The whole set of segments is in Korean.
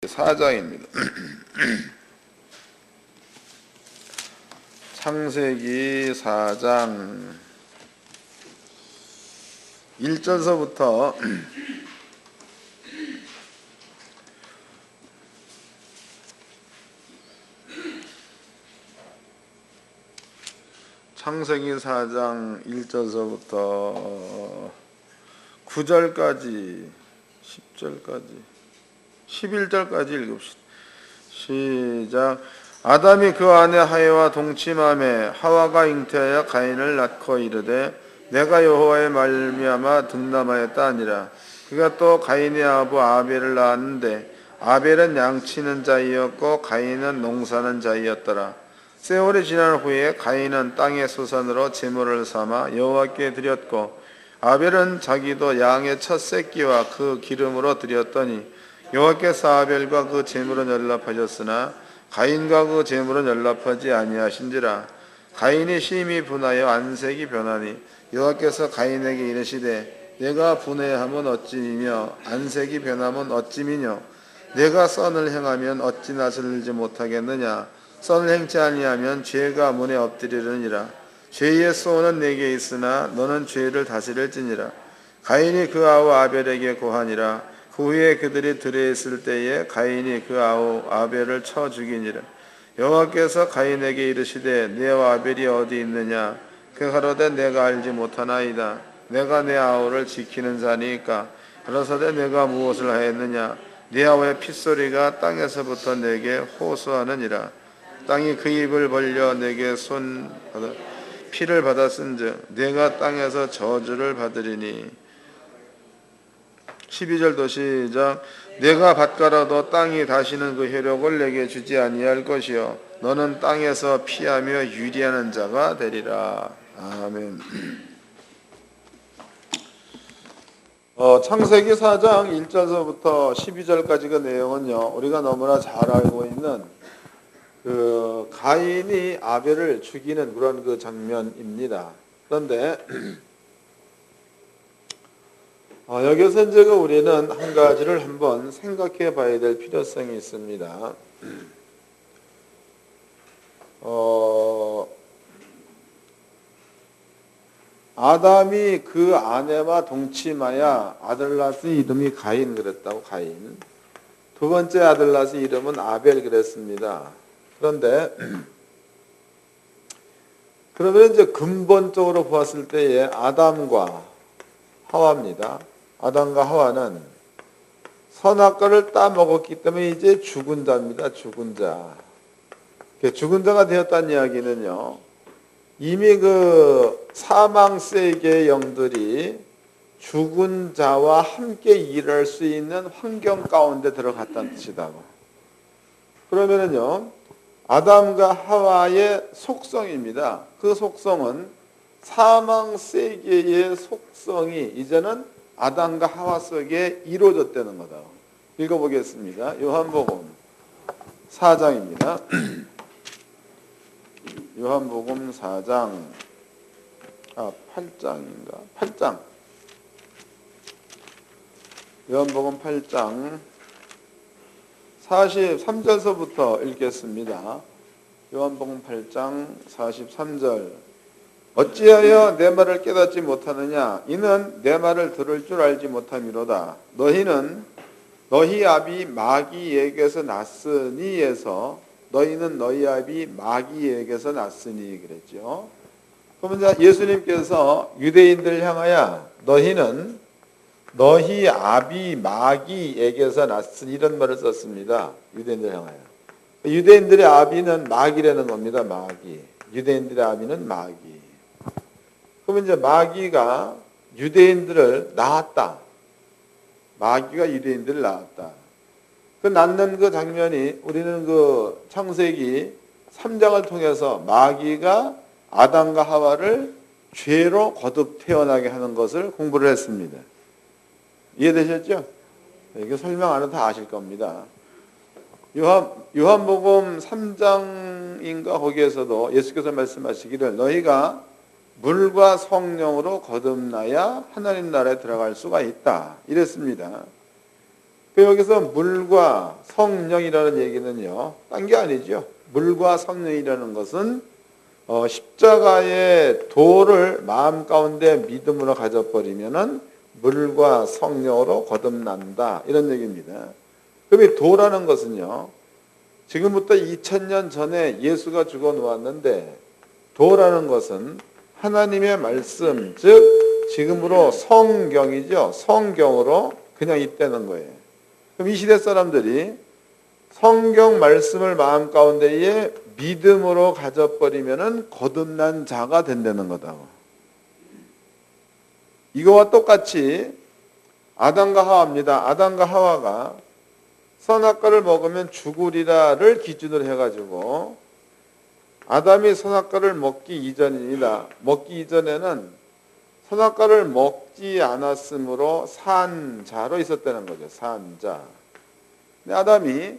4장입니다. 창세기 4장 1절서부터 9절까지 10절까지 11절까지 읽읍시다. 시작. 아담이 그 아내 하와와 동침하매 하와가 잉태하여 가인을 낳고 이르되 내가 여호와의 말미암아 득남하였다 하니라. 그가 또 가인의 아부 아벨을 낳았는데 아벨은 양치는 자이었고 가인은 농사는 자이었더라. 세월이 지난 후에 가인은 땅의 소산으로 제물을 삼아 여호와께 드렸고 아벨은 자기도 양의 첫 새끼와 그 기름으로 드렸더니 여호와께서 아벨과 그 제물은 연락하셨으나 가인과 그 제물은 연락하지 아니하신지라. 가인이 심히 분하여 안색이 변하니 여호와께서 가인에게 이르시되 내가 분해하면 어찌미며 안색이 변하면 어찌미뇨. 내가 선을 행하면 어찌 낯을 들지 못하겠느냐. 선을 행치 아니하면 죄가 문에 엎드리느니라. 죄의 소원은 내게 있으나 너는 죄를 다스릴지니라. 가인이 그 아우 아벨에게 고하니라. 그 후에 그들이 들에 있을 때에 가인이 그 아우 아벨을 쳐 죽이니라. 여호와께서 가인에게 이르시되 내 아벨이 어디 있느냐. 그 가로되 내가 알지 못하나이다. 내가 내 아우를 지키는 자니까. 가로사대 내가 무엇을 하였느냐. 네 아우의 핏소리가 땅에서부터 내게 호소하느니라. 땅이 그 입을 벌려 내게 피를 받았은즉 내가 땅에서 저주를 받으리니. 12절도 시작. 내가 밭가라도 땅이 다시는 그 효력을 내게 주지 아니할 것이요 너는 땅에서 피하며 유리하는 자가 되리라. 아멘. 창세기 4장 1절서부터 12절까지 그 내용은요 우리가 너무나 잘 알고 있는 그 가인이 아벨을 죽이는 그런 그 장면입니다. 그런데 여기서 이제 우리는 한 가지를 한번 생각해 봐야 될 필요성이 있습니다. 아담이 그 아내와 동침하여 아들 낳았으 이름이 가인 그랬다고. 가인. 두 번째 아들 낳았으 이름은 아벨 그랬습니다. 그런데 그러면 이제 근본적으로 보았을 때에 아담과 하와입니다. 아담과 하와는 선악과를 따먹었기 때문에 이제 죽은 자입니다. 죽은 자. 죽은 자가 되었다는 이야기는요. 이미 그 사망 세계의 영들이 죽은 자와 함께 일할 수 있는 환경 가운데 들어갔다는 뜻이다고. 그러면은요. 아담과 하와의 속성입니다. 그 속성은 사망 세계의 속성이 이제는 아담과 하와 속에 이루어졌다는 거다. 읽어보겠습니다. 요한복음 4장입니다. 요한복음 4장 8장인가? 8장. 요한복음 8장 43절서부터 읽겠습니다. 요한복음 8장 43절. 어찌하여 내 말을 깨닫지 못하느냐. 이는 내 말을 들을 줄 알지 못함이로다. 너희 아비 마귀에게서 났으니에서 너희는 너희 아비 마귀에게서 났으니 그랬죠. 그러면 예수님께서 유대인들을 향하여 너희는 너희 아비 마귀에게서 났으니 이런 말을 썼습니다. 유대인들을 향하여. 유대인들의 아비는 마귀라는 겁니다. 마귀. 유대인들의 아비는 마귀. 그러면 이제 마귀가 유대인들을 낳았다. 마귀가 유대인들을 낳았다. 그 낳는 그 장면이 우리는 그 창세기 3장을 통해서 마귀가 아담과 하와를 죄로 거듭 태어나게 하는 것을 공부를 했습니다. 이해되셨죠? 이거 설명 안 해도 다 아실 겁니다. 요한복음 3장인가 거기에서도 예수께서 말씀하시기를 너희가 물과 성령으로 거듭나야 하나님 나라에 들어갈 수가 있다. 이랬습니다. 그 여기서 물과 성령이라는 얘기는요, 딴 게 아니죠. 물과 성령이라는 것은 십자가의 도를 마음 가운데 믿음으로 가져버리면은 물과 성령으로 거듭난다, 이런 얘기입니다. 그럼 이 도라는 것은요, 지금부터 2000년 전에 예수가 죽어 놓았는데, 도라는 것은 하나님의 말씀, 즉 지금으로 성경이죠. 성경으로 그냥 있다는 거예요. 그럼 이 시대 사람들이 성경 말씀을 마음 가운데에 믿음으로 가져버리면은 거듭난 자가 된다는 거다. 이거와 똑같이 아담과 하와입니다. 아담과 하와가 선악과를 먹으면 죽으리라를 기준으로 해가지고 아담이 선악과를 먹기 이전입니다. 먹기 이전에는 선악과를 먹지 않았으므로 산자로 있었다는 거죠. 산자. 근데 아담이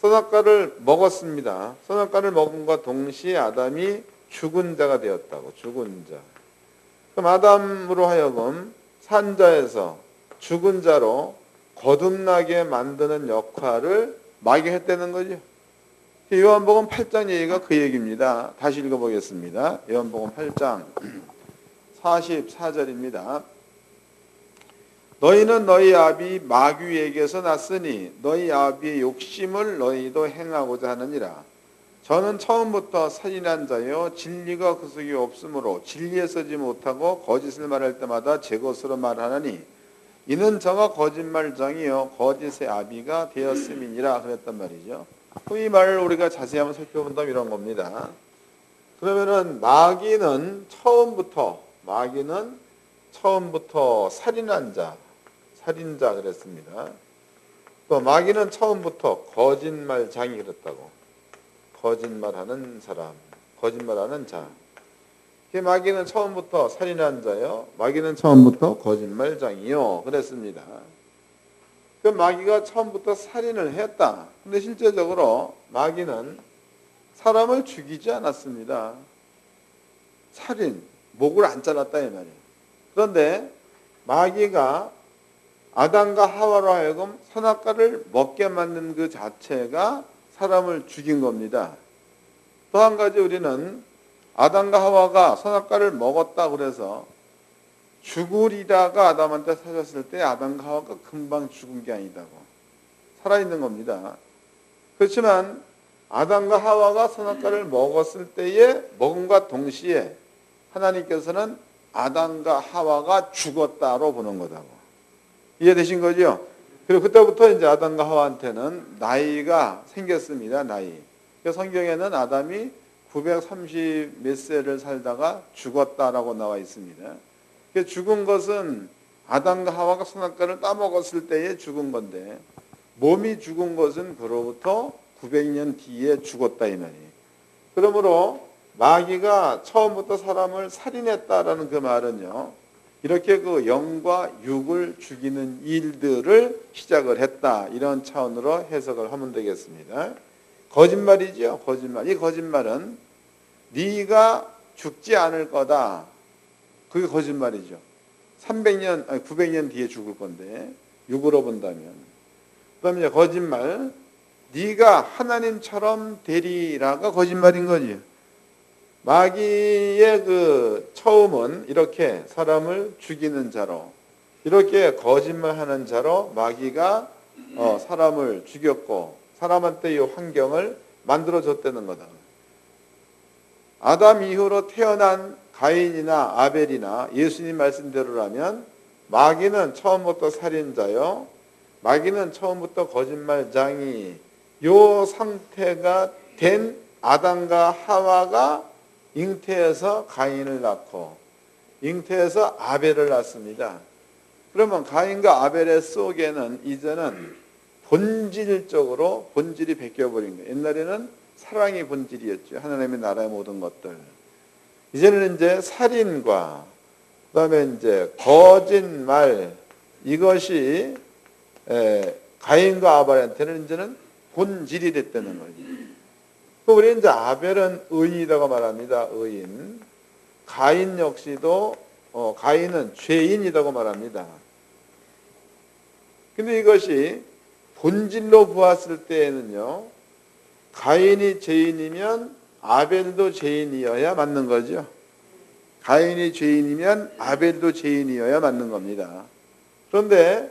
선악과를 먹었습니다. 선악과를 먹음과 동시에 아담이 죽은 자가 되었다고. 죽은 자. 그럼 아담으로 하여금 산자에서 죽은 자로 거듭나게 만드는 역할을 마귀가 했다는 거죠. 요한복음 8장 얘기가 그 얘기입니다. 다시 읽어보겠습니다. 요한복음 8장 44절입니다. 너희는 너희 아비 마귀에게서 났으니 너희 아비의 욕심을 너희도 행하고자 하느니라. 저는 처음부터 살인한 자요 진리가 그 속에 없으므로 진리에 서지 못하고 거짓을 말할 때마다 제 것으로 말하나니 이는 저가 거짓말장이요 거짓의 아비가 되었음이니라 그랬단 말이죠. 이 말을 우리가 자세히 한번 살펴본다면 이런 겁니다. 그러면은 마귀는 처음부터 살인한 자, 살인자 그랬습니다. 또 마귀는 처음부터 거짓말장이 그랬다고. 거짓말하는 사람, 거짓말하는 자. 마귀는 처음부터 살인한 자요. 마귀는 처음부터 거짓말장이요. 그랬습니다. 그 마귀가 처음부터 살인을 했다. 근데 실제적으로 마귀는 사람을 죽이지 않았습니다. 살인, 목을 안 잘랐다 이 말이에요. 그런데 마귀가 아담과 하와로 하여금 선악과를 먹게 만든 그 자체가 사람을 죽인 겁니다. 또 한 가지 우리는 아담과 하와가 선악과를 먹었다 그래서 죽으리다가 아담한테 사줬을 때 아담과 하와가 금방 죽은 게 아니다고. 살아있는 겁니다. 그렇지만 아담과 하와가 선악과를 먹었을 때에 먹음과 동시에 하나님께서는 아담과 하와가 죽었다로 보는 거다고. 이해되신 거죠? 그리고 그때부터 이제 아담과 하와한테는 나이가 생겼습니다. 나이. 성경에는 아담이 930 몇 세를 살다가 죽었다라고 나와 있습니다. 죽은 것은 아담과 하와가 선악과를 따먹었을 때에 죽은 건데 몸이 죽은 것은 그로부터 900년 뒤에 죽었다 이 말이에요. 그러므로 마귀가 처음부터 사람을 살인했다라는 그 말은요. 이렇게 그 영과 육을 죽이는 일들을 시작을 했다. 이런 차원으로 해석을 하면 되겠습니다. 거짓말이죠. 거짓말. 이 거짓말은 네가 죽지 않을 거다. 그게 거짓말이죠. 900년 뒤에 죽을 건데 육으로 본다면. 그다음에 거짓말. 네가 하나님처럼 되리라가 거짓말인 거지. 마귀의 그 처음은 이렇게 사람을 죽이는 자로, 이렇게 거짓말하는 자로 마귀가 사람을 죽였고 사람한테 이 환경을 만들어줬다는 거다. 아담 이후로 태어난 가인이나 아벨이나 예수님 말씀대로라면 마귀는 처음부터 살인자요, 마귀는 처음부터 거짓말장이, 요 상태가 된 아담과 하와가 잉태해서 가인을 낳고 잉태해서 아벨을 낳습니다. 그러면 가인과 아벨의 속에는 이제는 본질적으로 본질이 바뀌어버린 거예요. 옛날에는 사랑이 본질이었죠. 하나님의 나라의 모든 것들. 이제는 이제 살인과 그다음에 이제 거짓말, 이것이 가인과 아벨한테는 이제는 본질이 됐다는 거죠. 우리 이제 아벨은 의인이라고 말합니다. 의인. 가인 역시도 가인은 죄인이라고 말합니다. 근데 이것이 본질로 보았을 때에는요, 가인이 죄인이면 아벨도 죄인이어야 맞는 거죠. 가인이 죄인이면 아벨도 죄인이어야 맞는 겁니다. 그런데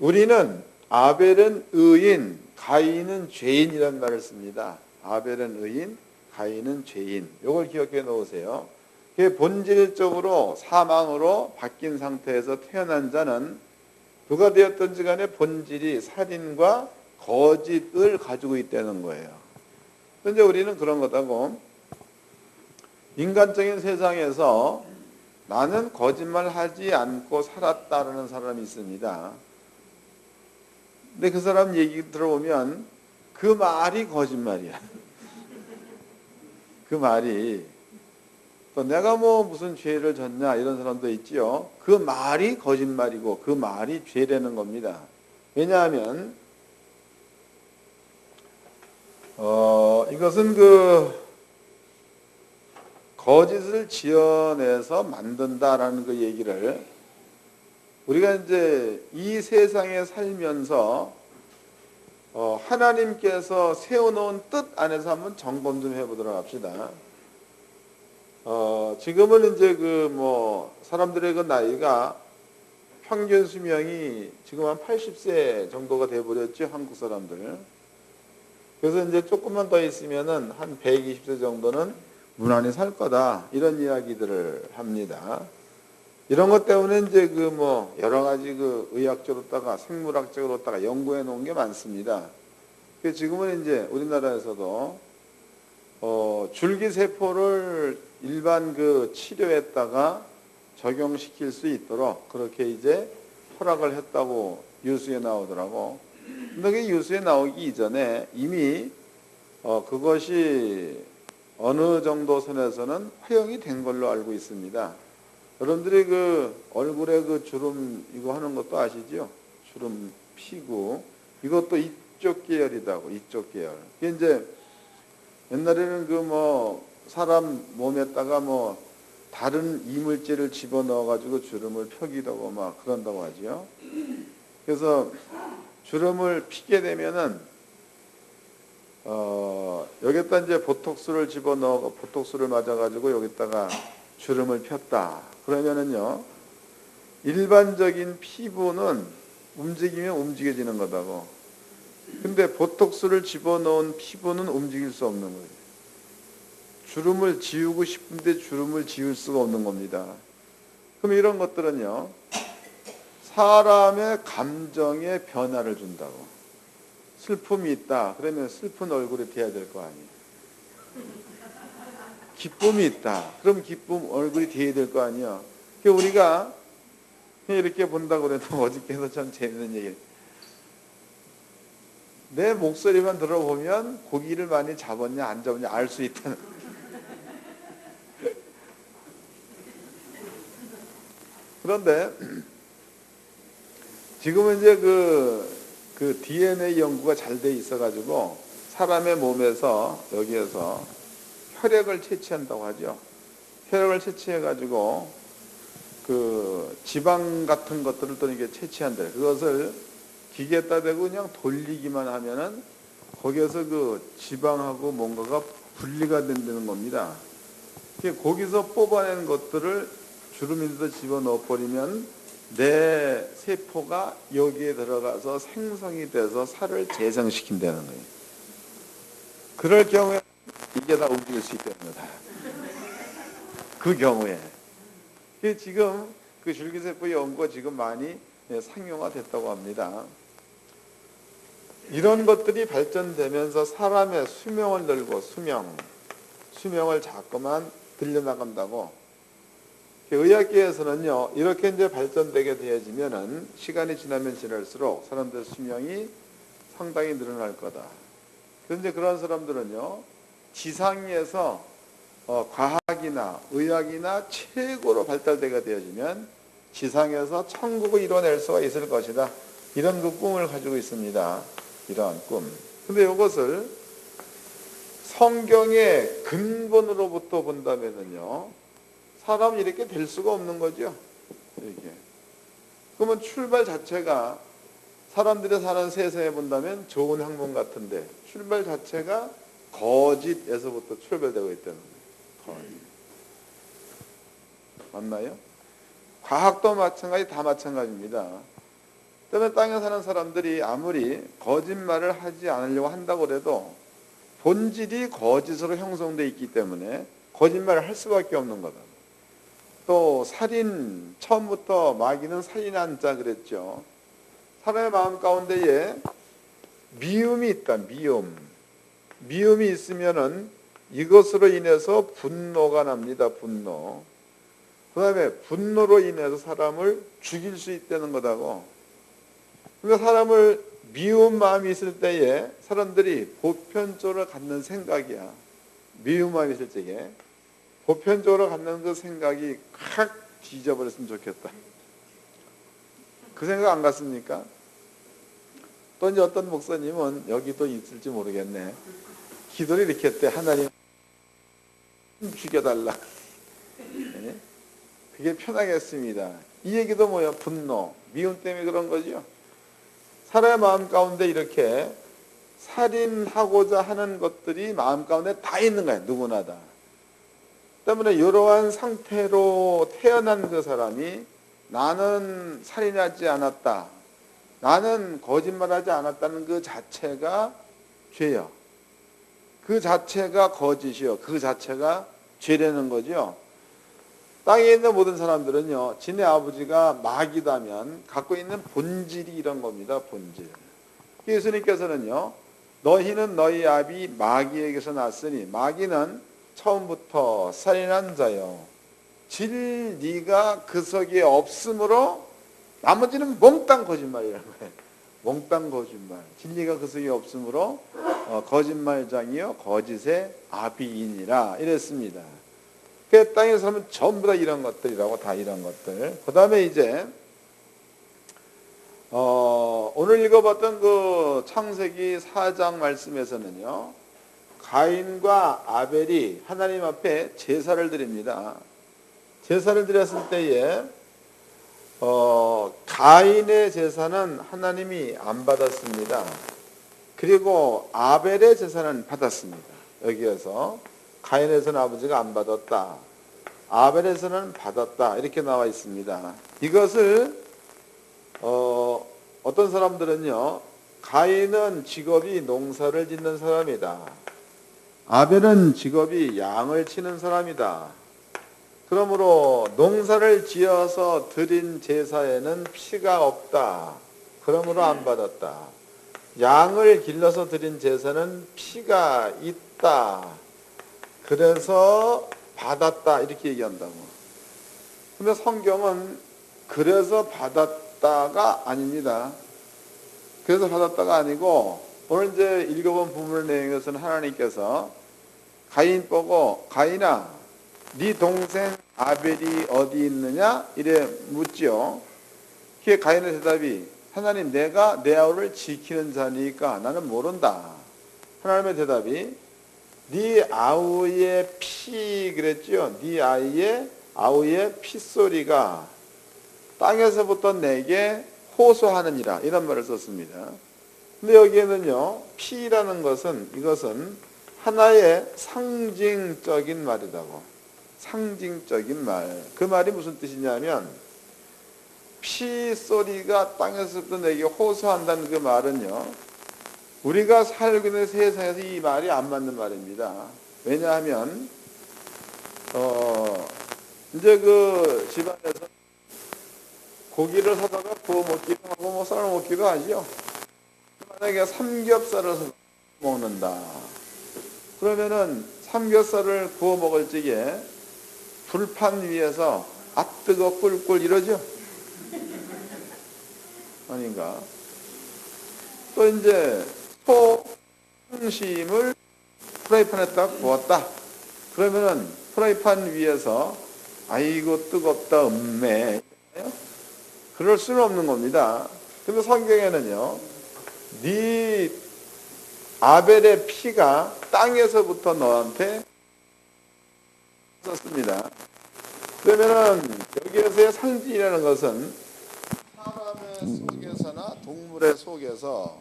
우리는 아벨은 의인, 가인은 죄인이라는 말을 씁니다. 아벨은 의인, 가인은 죄인. 이걸 기억해 놓으세요. 본질적으로 사망으로 바뀐 상태에서 태어난 자는 누가 되었든지 간에 본질이 살인과 거짓을 가지고 있다는 거예요. 그런데 우리는 그런 거다고, 인간적인 세상에서 나는 거짓말하지 않고 살았다라는 사람이 있습니다. 근데 그 사람 얘기 들어보면 그 말이 거짓말이야. 그 말이, 또 내가 뭐 무슨 죄를 졌냐 이런 사람도 있지요. 그 말이 거짓말이고 그 말이 죄라는 겁니다. 왜냐하면 이것은 거짓을 지어내서 만든다라는 그 얘기를 우리가 이제 이 세상에 살면서 하나님께서 세워놓은 뜻 안에서 한번 점검 좀 해보도록 합시다. 지금은 이제 사람들의 그 나이가 평균 수명이 지금 한 80세 정도가 돼버렸죠, 한국 사람들. 그래서 이제 조금만 더 있으면은 한 120세 정도는 무난히 살 거다, 이런 이야기들을 합니다. 이런 것 때문에 이제 여러 가지 의학적으로다가 생물학적으로다가 연구해 놓은 게 많습니다. 그래서 지금은 이제 우리나라에서도 줄기세포를 일반 치료에다가 적용시킬 수 있도록 그렇게 이제 허락을 했다고 뉴스에 나오더라고. 근데 그 뉴스에 나오기 이전에 이미 그것이 어느 정도 선에서는 허용이 된 걸로 알고 있습니다. 여러분들이 얼굴에 주름 이거 하는 것도 아시죠? 주름 피고 이것도 이쪽 계열이다고, 이쪽 계열. 이게 이제 옛날에는 사람 몸에다가 다른 이물질을 집어넣어 가지고 주름을 펴기도 하고 막 그런다고 하죠. 그래서 주름을 피게 되면은 여기다 이제 보톡스를 집어넣어, 보톡스를 맞아가지고 여기다가 주름을 폈다. 그러면은요, 일반적인 피부는 움직이면 움직여지는 거다고. 근데 보톡스를 집어넣은 피부는 움직일 수 없는 거예요. 주름을 지우고 싶은데 주름을 지울 수가 없는 겁니다. 그럼 이런 것들은요, 사람의 감정에 변화를 준다고. 슬픔이 있다. 그러면 슬픈 얼굴이 돼야 될 거 아니에요. 기쁨이 있다. 그럼 기쁨 얼굴이 돼야 될 거 아니에요. 그러니까 우리가 이렇게 본다고 그래도 어저께도 참 재밌는 얘기예요. 내 목소리만 들어보면 고기를 많이 잡았냐 안 잡았냐 알 수 있다는. 그런데 지금은 이제 그 DNA 연구가 잘 돼 있어가지고 사람의 몸에서 여기에서 혈액을 채취한다고 하죠. 혈액을 채취해가지고 지방 같은 것들을 또 이렇게 채취한대. 그것을 기계에다 대고 그냥 돌리기만 하면은 거기에서 지방하고 뭔가가 분리가 된다는 겁니다. 거기서 뽑아낸 것들을 주름인데도 집어넣어 버리면 내 세포가 여기에 들어가서 생성이 돼서 살을 재생시킨다는 거예요. 그럴 경우에 이게 다 움직일 수 있다는 거다. 그 경우에. 지금 줄기세포 연구가 지금 많이 상용화됐다고 합니다. 이런 것들이 발전되면서 사람의 수명을 늘고 수명을 자꾸만 늘려나간다고. 의학계에서는요, 이렇게 이제 발전되게 되어지면은 시간이 지나면 지날수록 사람들의 수명이 상당히 늘어날 거다. 그런데 그런 사람들은요, 지상에서 과학이나 의학이나 최고로 발달되게 되어지면 지상에서 천국을 이뤄낼 수가 있을 것이다. 이런 꿈을 가지고 있습니다. 이러한 꿈. 근데 이것을 성경의 근본으로부터 본다면은요, 사람이 이렇게 될 수가 없는 거죠. 이렇게. 그러면 출발 자체가 사람들이 사는 세상에 본다면 좋은 학문 같은데 출발 자체가 거짓에서부터 출발되고 있다는 거예요. 거짓. 맞나요? 과학도 마찬가지, 다 마찬가지입니다. 때문에 땅에 사는 사람들이 아무리 거짓말을 하지 않으려고 한다고 해도 본질이 거짓으로 형성되어 있기 때문에 거짓말을 할 수밖에 없는 거다. 또 살인, 처음부터 마귀는 살인한 자 그랬죠. 사람의 마음 가운데에 미움이 있다. 미움이 있으면은 이것으로 인해서 분노가 납니다. 분노. 그 다음에 분노로 인해서 사람을 죽일 수 있다는 거다고. 그러니까 사람을 미운 마음이 있을 때에 사람들이 보편적으로 갖는 생각이야. 미운 마음이 있을 때에 보편적으로 갖는 그 생각이 확 뒤져버렸으면 좋겠다. 그 생각 안 갔습니까? 또 이제 어떤 목사님은 여기도 있을지 모르겠네. 기도를 이렇게 했대. 하나님 죽여달라. 네? 그게 편하겠습니다. 이 얘기도 뭐야? 분노, 미움 때문에 그런 거죠. 사람의 마음 가운데 이렇게 살인하고자 하는 것들이 마음 가운데 다 있는 거야. 누구나 다. 때문에 이러한 상태로 태어난 그 사람이 나는 살인하지 않았다. 나는 거짓말하지 않았다는 그 자체가 죄야. 그 자체가 거짓이요. 그 자체가 죄라는 거죠. 땅에 있는 모든 사람들은요, 지네 아버지가 마귀다면 갖고 있는 본질이 이런 겁니다. 본질. 예수님께서는요, 너희는 너희 아비 마귀에게서 났으니 마귀는 처음부터 살인한 자요. 진리가 그 속에 없으므로 나머지는 몽땅 거짓말이라는 거예요. 몽땅 거짓말. 진리가 그 속에 없으므로 거짓말장이요 거짓의 아비이니라 이랬습니다. 그 땅에 살면 전부 다 이런 것들이라고. 다 이런 것들. 그 다음에 이제 오늘 읽어봤던 그 창세기 4장 말씀에서는요, 가인과 아벨이 하나님 앞에 제사를 드립니다. 제사를 드렸을 때에 가인의 제사는 하나님이 안 받았습니다. 그리고 아벨의 제사는 받았습니다. 여기에서 가인에서는 아버지가 안 받았다, 아벨에서는 받았다, 이렇게 나와 있습니다. 이것을 어떤 사람들은요, 가인은 직업이 농사를 짓는 사람이다, 아벨은 직업이 양을 치는 사람이다, 그러므로 농사를 지어서 드린 제사에는 피가 없다, 그러므로 안 받았다, 양을 길러서 드린 제사는 피가 있다, 그래서 받았다, 이렇게 얘기한다고. 근데 성경은 그래서 받았다가 아닙니다. 그래서 받았다가 아니고, 오늘 이제 읽어본 부분 내용에서는 하나님께서 가인 보고, 가인아, 네 동생 아벨이 어디 있느냐? 이래 묻지요. 그게 가인의 대답이, 하나님, 내가 내 아우를 지키는 자니까 나는 모른다. 하나님의 대답이, 네 아우의 피, 그랬죠? 네 아우의 핏소리가 땅에서부터 내게 호소하느니라, 이런 말을 썼습니다. 근데 여기에는요, 피라는 것은, 이것은 하나의 상징적인 말이라고. 상징적인 말. 그 말이 무슨 뜻이냐면, 피 소리가 땅에서부터 내게 호소한다는 그 말은요, 우리가 살고 있는 세상에서 이 말이 안 맞는 말입니다. 왜냐하면 이제 그 집안에서 고기를 사다가 구워 먹기도 하고 뭐 썰어 먹기도 하죠. 만약에 삼겹살을 사서 먹는다, 그러면은 삼겹살을 구워 먹을 적에 불판 위에서 아 뜨거 꿀꿀 이러죠. 아닌가? 또 이제 소중심을 프라이팬에다 구웠다, 그러면은 프라이팬 위에서 아이고 뜨겁다 음매, 그럴 수는 없는 겁니다. 근데 성경에는요, 네 아벨의 피가 땅에서부터 너한테 썼습니다. 그러면은 여기에서의 상징이라는 것은 사람의 속에서나 동물 피조물의 속에서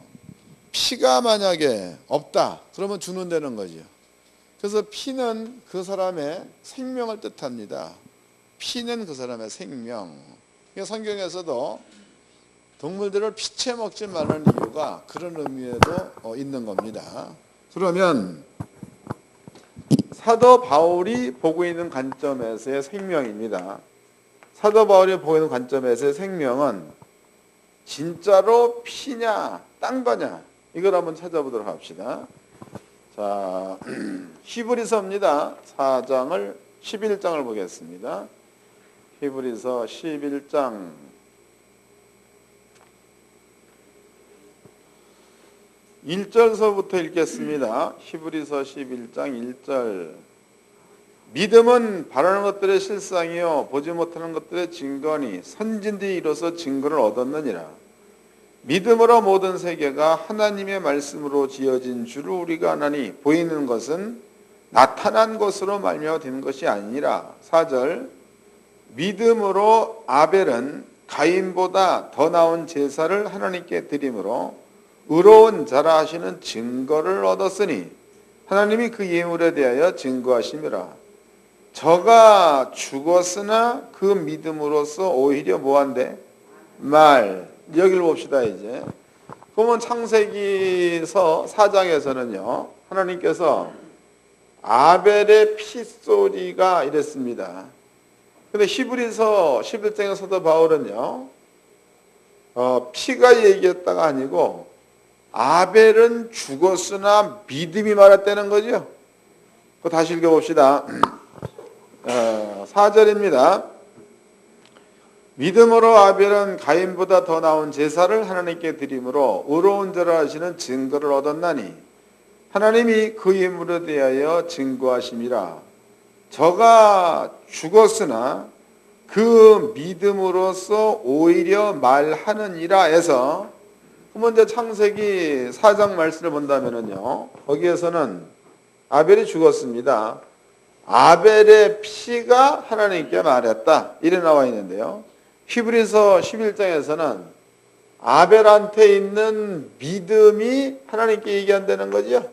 피가 만약에 없다 그러면 죽는다는 거죠. 그래서 피는 그 사람의 생명을 뜻합니다. 피는 그 사람의 생명. 성경에서도 동물들을 피채 먹지 말라는 이유가 그런 의미에도 있는 겁니다. 그러면 사도 바울이 보고 있는 관점에서의 생명입니다. 사도 바울이 보고 있는 관점에서의 생명은 진짜로 피냐 딴 거냐 이걸 한번 찾아보도록 합시다. 자, 히브리서입니다. 4장을 11장을 보겠습니다. 히브리서 11장 1절서부터 읽겠습니다. 히브리서 11장 1절. 믿음은 바라는 것들의 실상이요 보지 못하는 것들의 증거니 선진들이 이로써 증거를 얻었느니라. 믿음으로 모든 세계가 하나님의 말씀으로 지어진 줄을 우리가 아나니 보이는 것은 나타난 것으로 말미암아 된 것이 아니라. 4절. 믿음으로 아벨은 가인보다 더 나은 제사를 하나님께 드림으로 의로운 자라 하시는 증거를 얻었으니 하나님이 그 예물에 대하여 증거하심이라. 저가 죽었으나 그 믿음으로써 오히려 뭐한대? 여기를 봅시다 이제. 그러면 창세기서 4장에서는요 하나님께서 아벨의 피소리가 이랬습니다. 근데 히브리서 11장에서도 바울은요 피가 얘기했다가 아니고 아벨은 죽었으나 믿음이 말했다는 거죠. 그거 다시 읽어봅시다. 4절입니다. 믿음으로 아벨은 가인보다 더 나은 제사를 하나님께 드림으로 의로운 자라 하시는 증거를 얻었나니 하나님이 그 예물에 대하여 증거하심이라. 저가 죽었으나 그 믿음으로써 오히려 말하느니라 해서 먼저 창세기 4장 말씀을 본다면요 거기에서는 아벨이 죽었습니다. 아벨의 피가 하나님께 말했다 이래 나와 있는데요. 히브리서 11장에서는 아벨한테 있는 믿음이 하나님께 얘기한다는 거죠.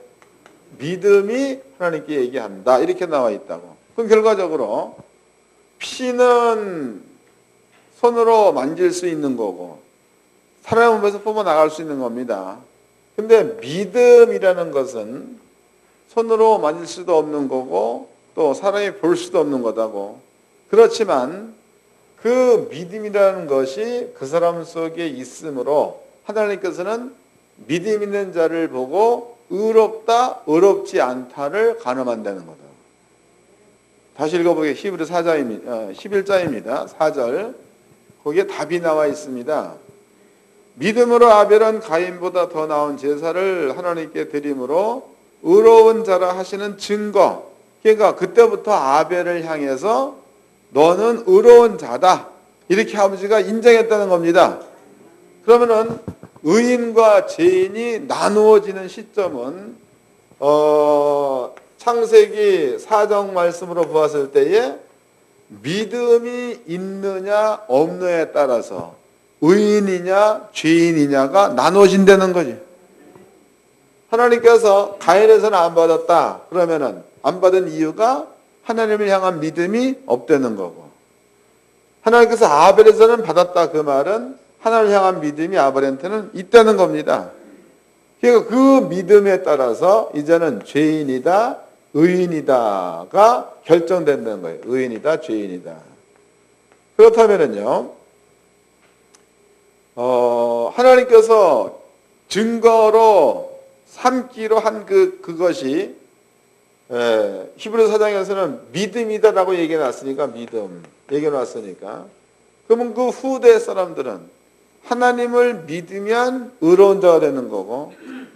믿음이 하나님께 얘기한다 이렇게 나와 있다고. 그럼 결과적으로 피는 손으로 만질 수 있는 거고 사람의 몸에서 뽑아나갈 수 있는 겁니다. 근데 믿음이라는 것은 손으로 만질 수도 없는 거고 또 사람이 볼 수도 없는 거다고. 그렇지만 그 믿음이라는 것이 그 사람 속에 있으므로 하나님께서는 믿음 있는 자를 보고 의롭다 의롭지 않다를 가늠한다는 거다. 다시 읽어보게. 히브리 4장입니다. 11장입니다. 4절. 거기에 답이 나와 있습니다. 믿음으로 아벨은 가인보다 더 나은 제사를 하나님께 드림으로 의로운 자라 하시는 증거. 그러니까 그때부터 아벨을 향해서 너는 의로운 자다 이렇게 아버지가 인정했다는 겁니다. 그러면은 의인과 죄인이 나누어지는 시점은 창세기 4장 말씀으로 보았을 때에 믿음이 있느냐 없느냐에 따라서 의인이냐 죄인이냐가 나눠진다는 거지. 하나님께서 가인에서는 안 받았다 그러면은 안 받은 이유가 하나님을 향한 믿음이 없다는 거고, 하나님께서 아벨에서는 받았다 그 말은 하나님을 향한 믿음이 아벨한테는 있다는 겁니다. 그러니까 그 믿음에 따라서 이제는 죄인이다 의인이다가 결정된다는 거예요. 의인이다 죄인이다. 그렇다면은요 하나님께서 증거로 삼기로 한 그것이 히브리서 4장에서는 믿음이다라고 얘기해 놨으니까 믿음 얘기해 놨으니까 그러면 그 후대 사람들은 하나님을 믿으면 의로운 자가 되는 거고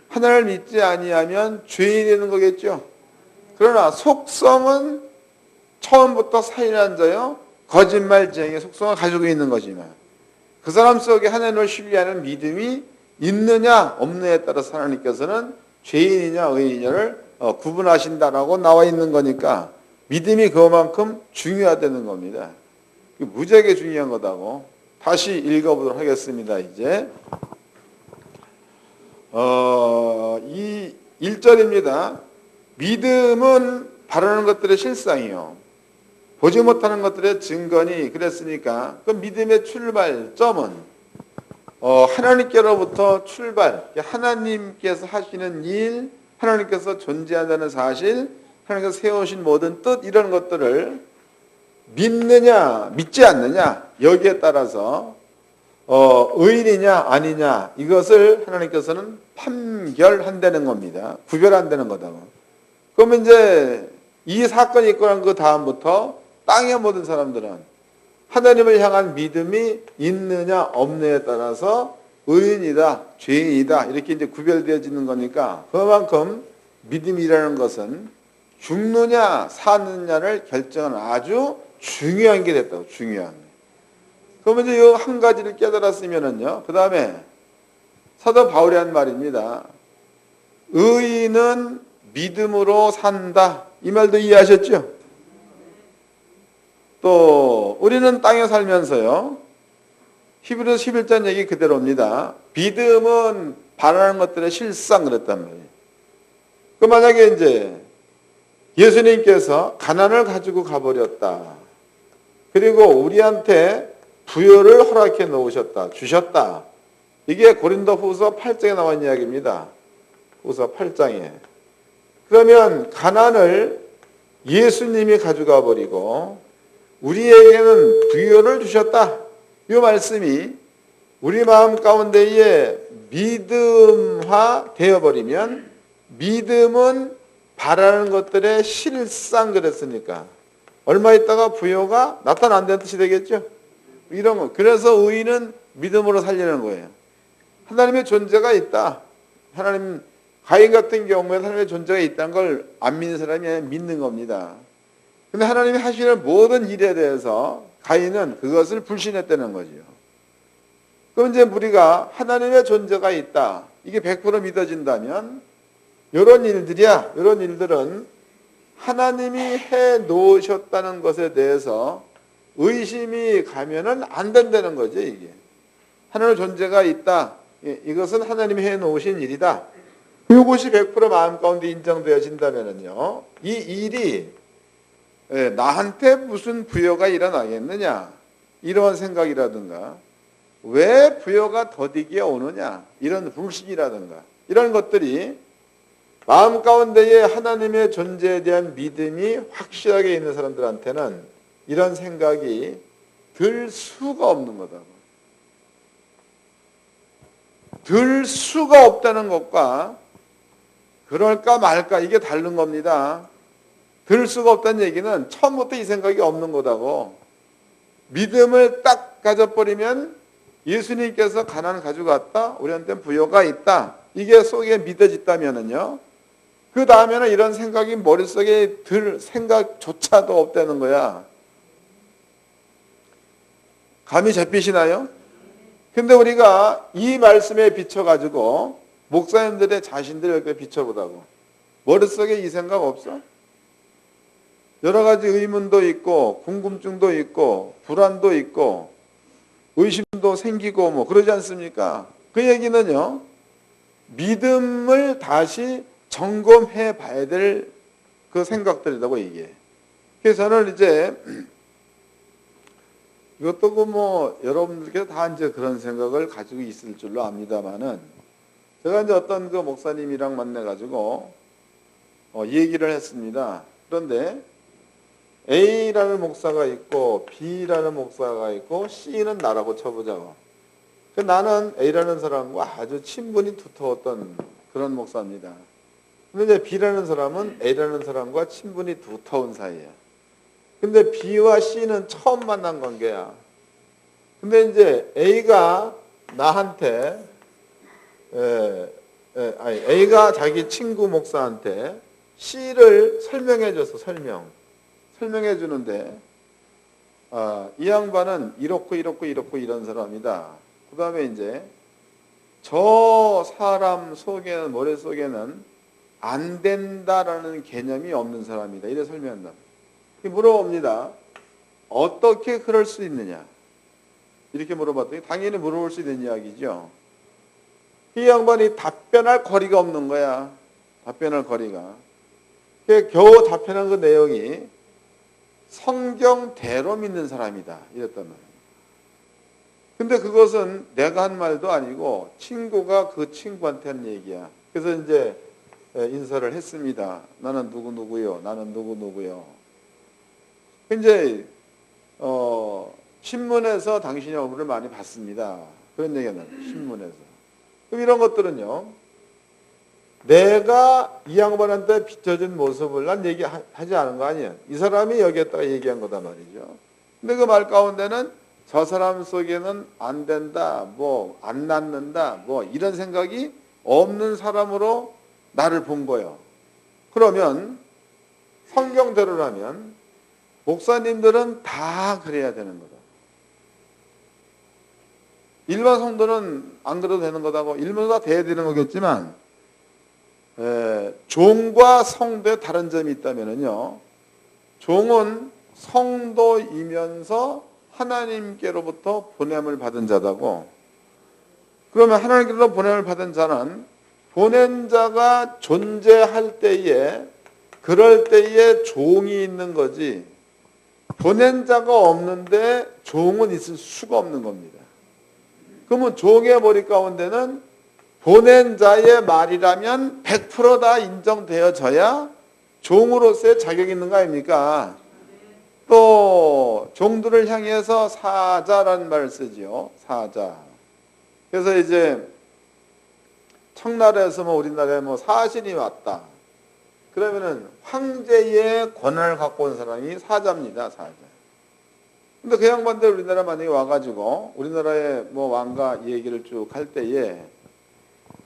하나님을 믿지 아니하면 죄인이 되는 거겠죠. 그러나 속성은 처음부터 살인한 자요 거짓말쟁이의 속성을 가지고 있는 거지만 그 사람 속에 하나님을 신뢰하는 믿음이 있느냐 없느냐에 따라서 하나님께서는 죄인이냐 의인이냐를 구분하신다라고 나와 있는 거니까 믿음이 그만큼 중요하다는 겁니다. 무지하게 중요한 거다고. 다시 읽어보도록 하겠습니다. 이제 이 1절입니다. 믿음은 바라는 것들의 실상이요. 보지 못하는 것들의 증거니 그랬으니까 그 믿음의 출발점은 하나님께로부터 출발, 하나님께서 하시는 일, 하나님께서 존재한다는 사실, 하나님께서 세우신 모든 뜻 이런 것들을 믿느냐 믿지 않느냐 여기에 따라서 의인이냐 아니냐 이것을 하나님께서는 판결한다는 겁니다. 구별한다는 거다. 그러면 이제 이 사건이 있고 난 그 다음부터 땅의 모든 사람들은 하나님을 향한 믿음이 있느냐 없느냐에 따라서 의인이다 죄인이다 이렇게 이제 구별되어지는 거니까 그만큼 믿음이라는 것은 죽느냐 사느냐를 결정하는 아주 중요한 게 됐다고. 중요한 게. 그러면 이제 이 한 가지를 깨달았으면은요, 그 다음에 사도 바울이 한 말입니다. 의인은 믿음으로 산다. 이 말도 이해하셨죠? 또 우리는 땅에 살면서요, 히브리서 11장 얘기 그대로입니다. 믿음은 바라는 것들의 실상 그랬단 말이에요. 그 만약에 이제 예수님께서 가난을 가지고 가버렸다. 그리고 우리한테 부여를 허락해 놓으셨다. 주셨다. 이게 고린도후서 8장에 나온 이야기입니다. 후서 8장에. 그러면 가난을 예수님이 가져가 버리고 우리에게는 부여를 주셨다. 이 말씀이 우리 마음 가운데에 믿음화 되어버리면 믿음은 바라는 것들의 실상 그랬으니까 얼마 있다가 부여가 나타난다는 뜻이 되겠죠. 이런 거. 그래서 의인은 믿음으로 살리는 거예요. 하나님의 존재가 있다. 하나님 가인 같은 경우에 하나님의 존재가 있다는 걸 안 믿는 사람이 아니라 믿는 겁니다. 근데 하나님이 하시는 모든 일에 대해서 가인은 그것을 불신했다는 거죠. 그럼 이제 우리가 하나님의 존재가 있다. 이게 100% 믿어진다면 이런 일들이야. 이런 일들은 하나님이 해 놓으셨다는 것에 대해서 의심이 가면은 안 된다는 거죠, 이게. 하나님의 존재가 있다. 이것은 하나님이 해 놓으신 일이다. 이것이 100% 마음 가운데 인정되어진다면은요, 이 일이 나한테 무슨 부여가 일어나겠느냐, 이런 생각이라든가, 왜 부여가 더디게 오느냐, 이런 불신이라든가, 이런 것들이 마음 가운데에 하나님의 존재에 대한 믿음이 확실하게 있는 사람들한테는 이런 생각이 들 수가 없는 거다. 들 수가 없다는 것과 그럴까 말까 이게 다른 겁니다. 들 수가 없다는 얘기는 처음부터 이 생각이 없는 거다고. 믿음을 딱 가져버리면 예수님께서 가난을 가져갔다. 우리한테 부여가 있다. 이게 속에 믿어졌다면은요. 그 다음에는 이런 생각이 머릿속에 들 생각조차도 없다는 거야. 감이 잡히시나요? 근데 우리가 이 말씀에 비춰가지고 목사님들의 자신들을 이렇게 비춰보자고. 머릿속에 이 생각 없어? 여러 가지 의문도 있고 궁금증도 있고 불안도 있고 의심도 생기고 뭐 그러지 않습니까? 그 얘기는요. 믿음을 다시 점검해 봐야 될 그 생각들이라고 이게. 그래서 저는 이제 이것도 그 뭐 여러분들께서 다 이제 그런 생각을 가지고 있을 줄로 압니다만은 제가 이제 어떤 그 목사님이랑 만나가지고 얘기를 했습니다. 그런데 A라는 목사가 있고 B라는 목사가 있고 C는 나라고 쳐보자고. 나는 A라는 사람과 아주 친분이 두터웠던 그런 목사입니다. 근데 이제 B라는 사람은 A라는 사람과 친분이 두터운 사이야. 근데 B와 C는 처음 만난 관계야. 근데 이제 A가 나한테, A가 자기 친구 목사한테 C를 설명해줘서 설명해 주는데, 이 양반은 이렇고 이런 사람이다. 그 다음에 이제 저 사람 속에는, 머릿속에는 안 된다라는 개념이 없는 사람이다. 이래 설명한다. 물어봅니다. 어떻게 그럴 수 있느냐? 이렇게 물어봤더니 당연히 물어볼 수 있는 이야기죠. 이 양반이 답변할 거리가 없는 거야. 답변할 거리가. 겨우 답변한 그 내용이 성경대로 믿는 사람이다. 이랬단 말이에요. 근데 그것은 내가 한 말도 아니고 친구가 그 친구한테 한 얘기야. 그래서 이제 인사를 했습니다. 나는 누구누구요. 나는 누구누구요. 이제 신문에서 당신의 얼굴을 많이 봤습니다. 그런 얘기는 신문에서. 그럼 이런 것들은요. 내가 이 양반한테 비춰진 모습을 난 얘기하지 않은 거 아니야. 이 사람이 여기에다가 얘기한 거다 말이죠. 근데 그 말 가운데는 저 사람 속에는 안 된다, 뭐 안 낫는다, 뭐 이런 생각이 없는 사람으로 나를 본 거예요. 그러면 성경대로라면 목사님들은 다 그래야 되는 거다. 일반 성도는 안 그래도 되는 거다고 일반도 다 돼야 되는 거겠지만 종과 성도의 다른 점이 있다면요. 종은 성도이면서 하나님께로부터 보냄을 받은 자다고. 그러면 하나님께로부터 보냄을 받은 자는 보낸 자가 존재할 때에 그럴 때에 종이 있는 거지 보낸 자가 없는데 종은 있을 수가 없는 겁니다. 그러면 종의 머리 가운데는 보낸 자의 말이라면 100%다 인정되어져야 종으로서의 자격이 있는 거 아닙니까? 또 종들을 향해서 사자라는 말을 쓰지요. 사자. 그래서 이제 청나라에서 우리나라에 사신이 왔다. 그러면은 황제의 권한을 갖고 온 사람이 사자입니다. 사자. 근데 그 양반들 우리나라 만약에 와가지고 우리나라의 왕과 얘기를 쭉 할 때에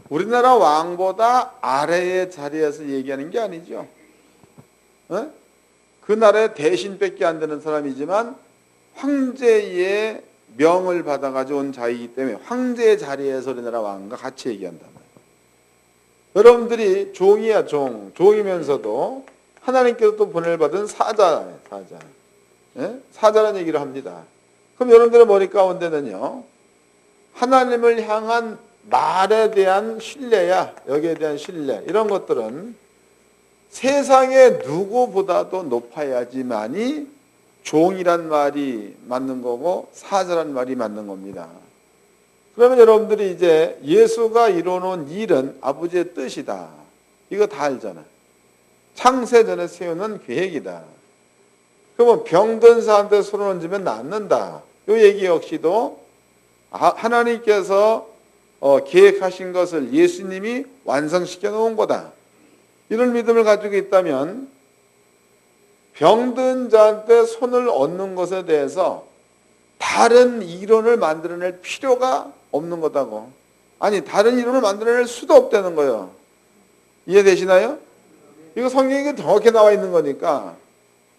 우리나라 왕보다 아래의 자리에서 얘기하는 게 아니죠. 그 나라의 대신밖에 안 되는 사람이지만 황제의 명을 받아가지고 온 자이기 때문에 황제의 자리에서 우리나라 왕과 같이 얘기한단 말이에요. 여러분들이 종이야 종. 종이면서도 하나님께서 또 보냄을 받은 사자예요. 사자. 사자라는 얘기를 합니다. 그럼 여러분들의 머리 가운데는요. 하나님을 향한 말에 대한 신뢰야. 여기에 대한 신뢰. 이런 것들은 세상의 누구보다도 높아야지만이 종이란 말이 맞는 거고 사자란 말이 맞는 겁니다. 그러면 여러분들이 이제 예수가 이뤄놓은 일은 아버지의 뜻이다. 이거 다 알잖아. 창세전에 세우는 계획이다. 그러면 병든 사람한테 손을 얹으면 낫는다. 이 얘기 역시도 하나님께서 계획하신 것을 예수님이 완성시켜 놓은 거다. 이런 믿음을 가지고 있다면 병든 자한테 손을 얹는 것에 대해서 다른 이론을 만들어낼 필요가 없는 거다고. 아니 다른 이론을 만들어낼 수도 없다는 거예요. 이해되시나요? 이거 성경에 정확히 나와 있는 거니까.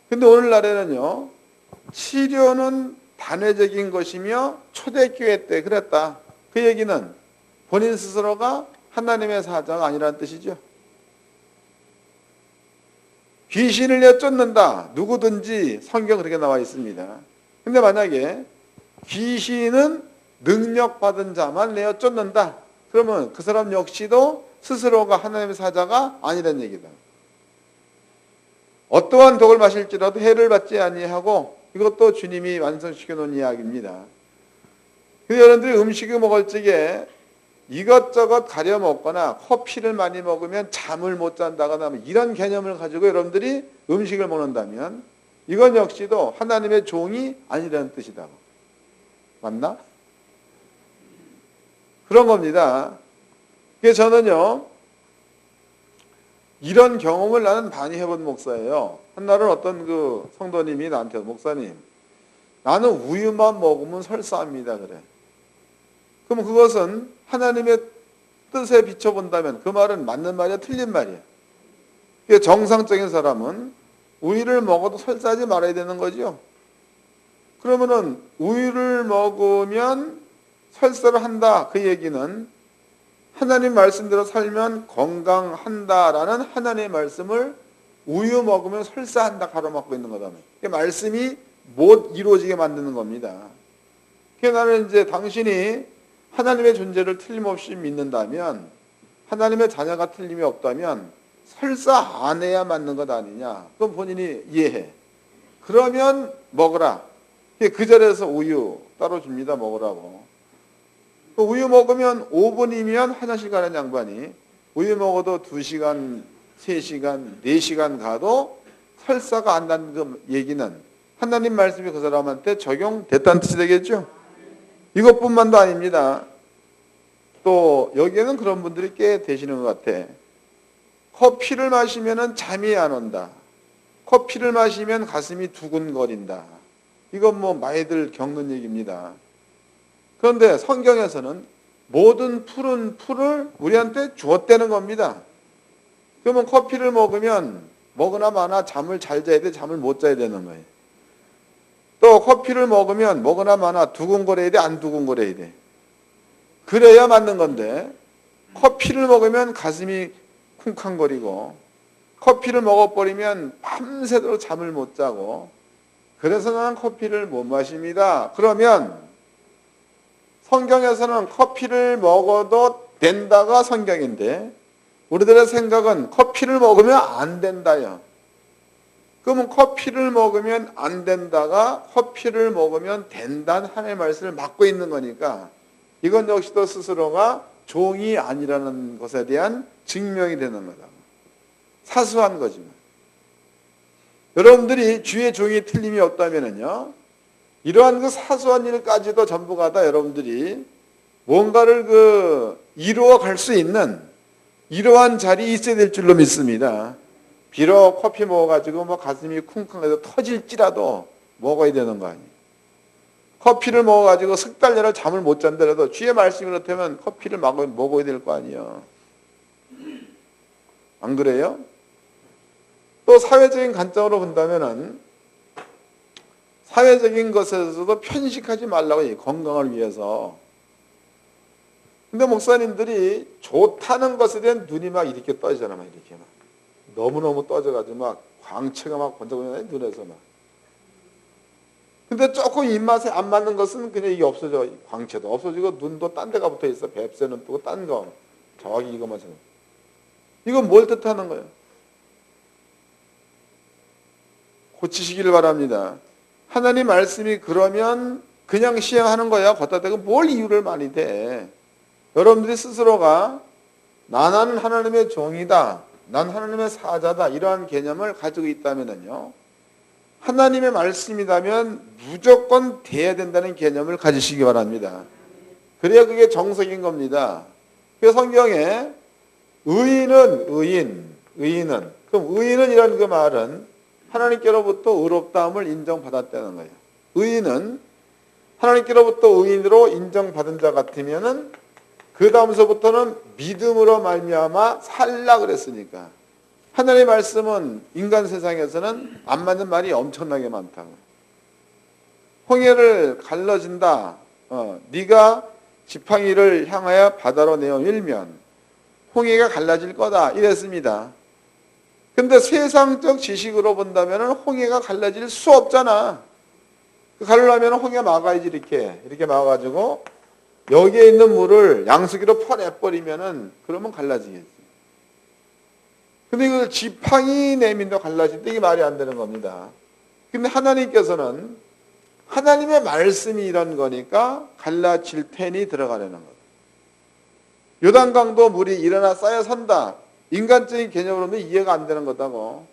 근데 오늘날에는요. 치료는 단회적인 것이며 초대교회 때 그랬다. 그 얘기는 본인 스스로가 하나님의 사자가 아니라는 뜻이죠. 귀신을 내어 쫓는다. 누구든지 성경 그렇게 나와 있습니다. 근데 만약에 귀신은 능력받은 자만 내어 쫓는다. 그러면 그 사람 역시도 스스로가 하나님의 사자가 아니라는 얘기다. 어떠한 독을 마실지라도 해를 받지 아니하고 이것도 주님이 완성시켜 놓은 이야기입니다. 근데 여러분들이 음식을 먹을 적에 이것저것 가려 먹거나 커피를 많이 먹으면 잠을 못 잔다거나 이런 개념을 가지고 여러분들이 음식을 먹는다면 이건 역시도 하나님의 종이 아니라는 뜻이다. 맞나? 그런 겁니다. 그래서 저는요. 이런 경험을 나는 많이 해본 목사예요. 한날은 어떤 그 성도님이 나한테 목사님 나는 우유만 먹으면 설사합니다. 그래. 그럼 그것은 하나님의 뜻에 비춰본다면 그 말은 맞는 말이야 틀린 말이야. 정상적인 사람은 우유를 먹어도 설사하지 말아야 되는 거죠. 그러면은 우유를 먹으면 설사를 한다. 그 얘기는 하나님 말씀대로 살면 건강한다라는 하나님의 말씀을 우유 먹으면 설사한다 가로막고 있는 거다. 그 말씀이 못 이루어지게 만드는 겁니다. 그래서 나는 이제 당신이 하나님의 존재를 틀림없이 믿는다면, 하나님의 자녀가 틀림이 없다면 설사 안 해야 맞는 것 아니냐? 그럼 본인이 이해해. 그러면 먹으라. 그 자리에서 우유 따로 줍니다. 먹으라고. 그 우유 먹으면 5분이면 화장실 가는 양반이 우유 먹어도 2시간, 3시간, 4시간 가도 설사가 안 나는 그 얘기는 하나님 말씀이 그 사람한테 적용됐다는 뜻이 되겠죠. 이것뿐만도 아닙니다. 또 여기에는 그런 분들이 꽤 되시는 것 같아. 커피를 마시면 잠이 안 온다. 커피를 마시면 가슴이 두근거린다. 이건 뭐 많이들 겪는 얘기입니다. 그런데 성경에서는 모든 푸른 풀을 우리한테 주었다는 겁니다. 그러면 커피를 먹으면 먹으나 마나 잠을 잘 자야 돼, 잠을 못 자야 되는 거예요. 또 커피를 먹으면 먹으나 마나 두근거려야 돼, 안 두근거려야 돼. 그래야 맞는 건데 커피를 먹으면 가슴이 쿵쾅거리고 커피를 먹어버리면 밤새도록 잠을 못 자고 그래서 나는 커피를 못 마십니다. 그러면 성경에서는 커피를 먹어도 된다가 성경인데 우리들의 생각은 커피를 먹으면 안 된다요. 그러면 커피를 먹으면 안 된다가 커피를 먹으면 된다는 하나님의 말씀을 막고 있는 거니까 이건 역시도 스스로가 종이 아니라는 것에 대한 증명이 되는 거다. 사소한 거지만. 여러분들이 주의 종이 틀림이 없다면요, 이러한 그 사소한 일까지도 전부가 다 여러분들이 뭔가를 이루어 갈 수 있는 이러한 자리에 있어야 될 줄로 믿습니다. 비록 커피 먹어가지고 뭐 가슴이 쿵쿵해서 터질지라도 먹어야 되는 거 아니에요. 커피를 먹어가지고 석 달 내내 잠을 못 잔다라도 주의 말씀이 그렇다면 커피를 먹어야 될 거 아니에요. 안 그래요? 또 사회적인 관점으로 본다면은 사회적인 것에서도 편식하지 말라고 해요. 건강을 위해서. 근데 목사님들이 좋다는 것에 대한 눈이 막 이렇게 떠지잖아. 막 이렇게 막. 너무너무 떠져가지고 막 광채가 막 번쩍번쩍 눈에서 막. 근데 조금 입맛에 안 맞는 것은 그냥 이게 없어져. 광채도 없어지고 눈도 딴 데가 붙어 있어. 뱁새는 또 딴 거. 저기 이거만 생각. 이건 뭘 뜻하는 거예요? 고치시기를 바랍니다. 하나님 말씀이 그러면 그냥 시행하는 거야. 걷다 대고 뭘 이유를 많이 대. 여러분들이 스스로가 나는 하나님의 종이다. 난 하나님의 사자다. 이러한 개념을 가지고 있다면요, 하나님의 말씀이라면 무조건 돼야 된다는 개념을 가지시기 바랍니다. 그래야 그게 정석인 겁니다. 그 성경에 의인은 그럼 의인은 그 말은 하나님께로부터 의롭다함을 인정받았다는 거예요. 의인은 하나님께로부터 의인으로 인정받은 자 같으면은 그 다음서부터는 믿음으로 말미암아 살라 그랬으니까. 하나님의 말씀은 인간 세상에서는 안 맞는 말이 엄청나게 많다고. 홍해를 갈라진다. 네가 지팡이를 향하여 바다로 내어 밀면 홍해가 갈라질 거다. 이랬습니다. 근데 세상적 지식으로 본다면 홍해가 갈라질 수 없잖아. 가려면 홍해 막아야지. 이렇게 막아가지고 여기에 있는 물을 양수기로 퍼내버리면은 그러면 갈라지겠지. 근데 이걸 지팡이 내민도 갈라진다. 이게 말이 안 되는 겁니다. 근데 하나님께서는 하나님의 말씀이 이런 거니까 갈라질 테니 들어가려는 거다. 요단강도 물이 일어나 쌓여 선다. 인간적인 개념으로는 이해가 안 되는 거다고.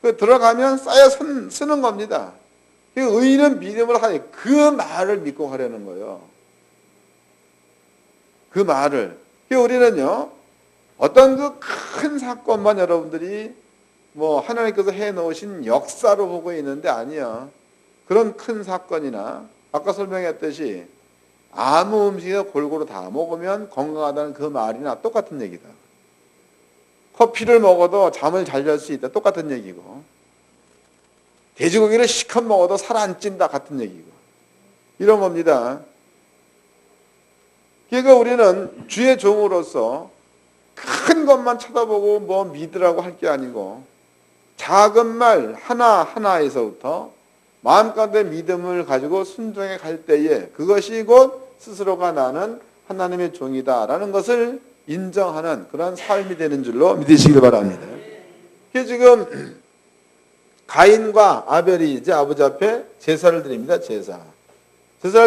들어가면 쌓여 쓰는 겁니다. 의인은 믿음을 하니 그 말을 믿고 가려는 거예요. 그 말을. 우리는요, 어떤 그 큰 사건만 여러분들이 뭐 하나님께서 해놓으신 역사로 보고 있는데 아니야. 그런 큰 사건이나 아까 설명했듯이 아무 음식을 골고루 다 먹으면 건강하다는 그 말이나 똑같은 얘기다. 커피를 먹어도 잠을 잘 잘 수 있다. 똑같은 얘기고. 돼지고기를 시컷 먹어도 살 안 찐다. 같은 얘기고. 이런 겁니다. 그러니까 우리는 주의 종으로서 큰 것만 쳐다보고 뭐 믿으라고 할 게 아니고 작은 말 하나하나에서부터 마음 가운데 믿음을 가지고 순종해 갈 때에 그것이 곧 스스로가 나는 하나님의 종이다라는 것을 인정하는 그런 삶이 되는 줄로 믿으시길 바랍니다. 이게 지금 가인과 아벨이 이제 아버지 앞에 제사를 드립니다. 제사를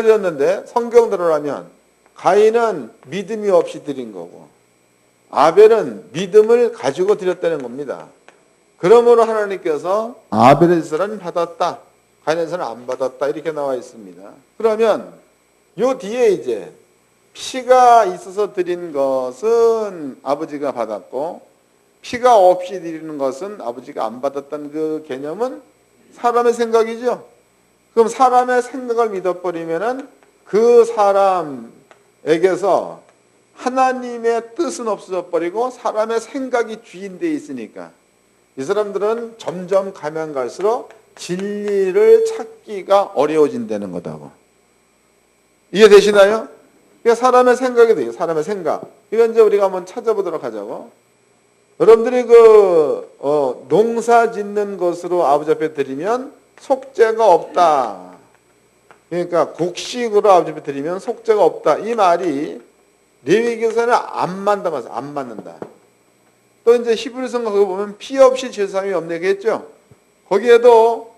드렸는데 성경대로라면 가인은 믿음이 없이 드린 거고 아벨은 믿음을 가지고 드렸다는 겁니다. 그러므로 하나님께서 아벨의 제사는 받았다, 가인의 제사는 안 받았다 이렇게 나와 있습니다. 그러면 요 뒤에 이제 피가 있어서 드린 것은 아버지가 받았고 피가 없이 드리는 것은 아버지가 안 받았다는 그 개념은 사람의 생각이죠. 그럼 사람의 생각을 믿어버리면은 그 사람에게서 하나님의 뜻은 없어져 버리고 사람의 생각이 주인되어 있으니까 이 사람들은 점점 가면 갈수록 진리를 찾기가 어려워진다는 거다고. 이해되시나요? 그러니까 사람의 생각이 돼요. 사람의 생각. 이건 이제 우리가 한번 찾아보도록 하자고. 여러분들이 농사 짓는 것으로 아버지 앞에 드리면 속죄가 없다. 그러니까 곡식으로 아버지 앞에 드리면 속죄가 없다. 이 말이 레위기에서는 안 맞는다. 또 이제 히브리서 거기 보면 피 없이 죄사함이 없네겠죠. 거기에도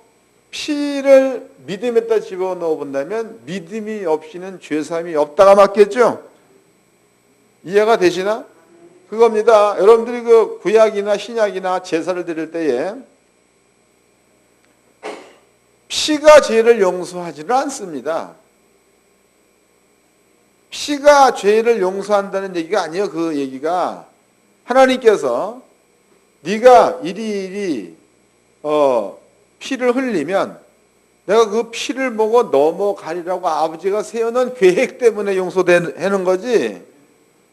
피를 믿음에다 집어넣어 본다면 믿음이 없이는 죄사함이 없다가 맞겠죠. 이해가 되시나? 그겁니다. 여러분들이 그 구약이나 신약이나 제사를 드릴 때에 피가 죄를 용서하지는 않습니다. 피가 죄를 용서한다는 얘기가 아니에요. 그 얘기가 하나님께서 네가 이리 피를 흘리면 내가 그 피를 보고 넘어가리라고 아버지가 세워놓은 계획 때문에 용서되는 거지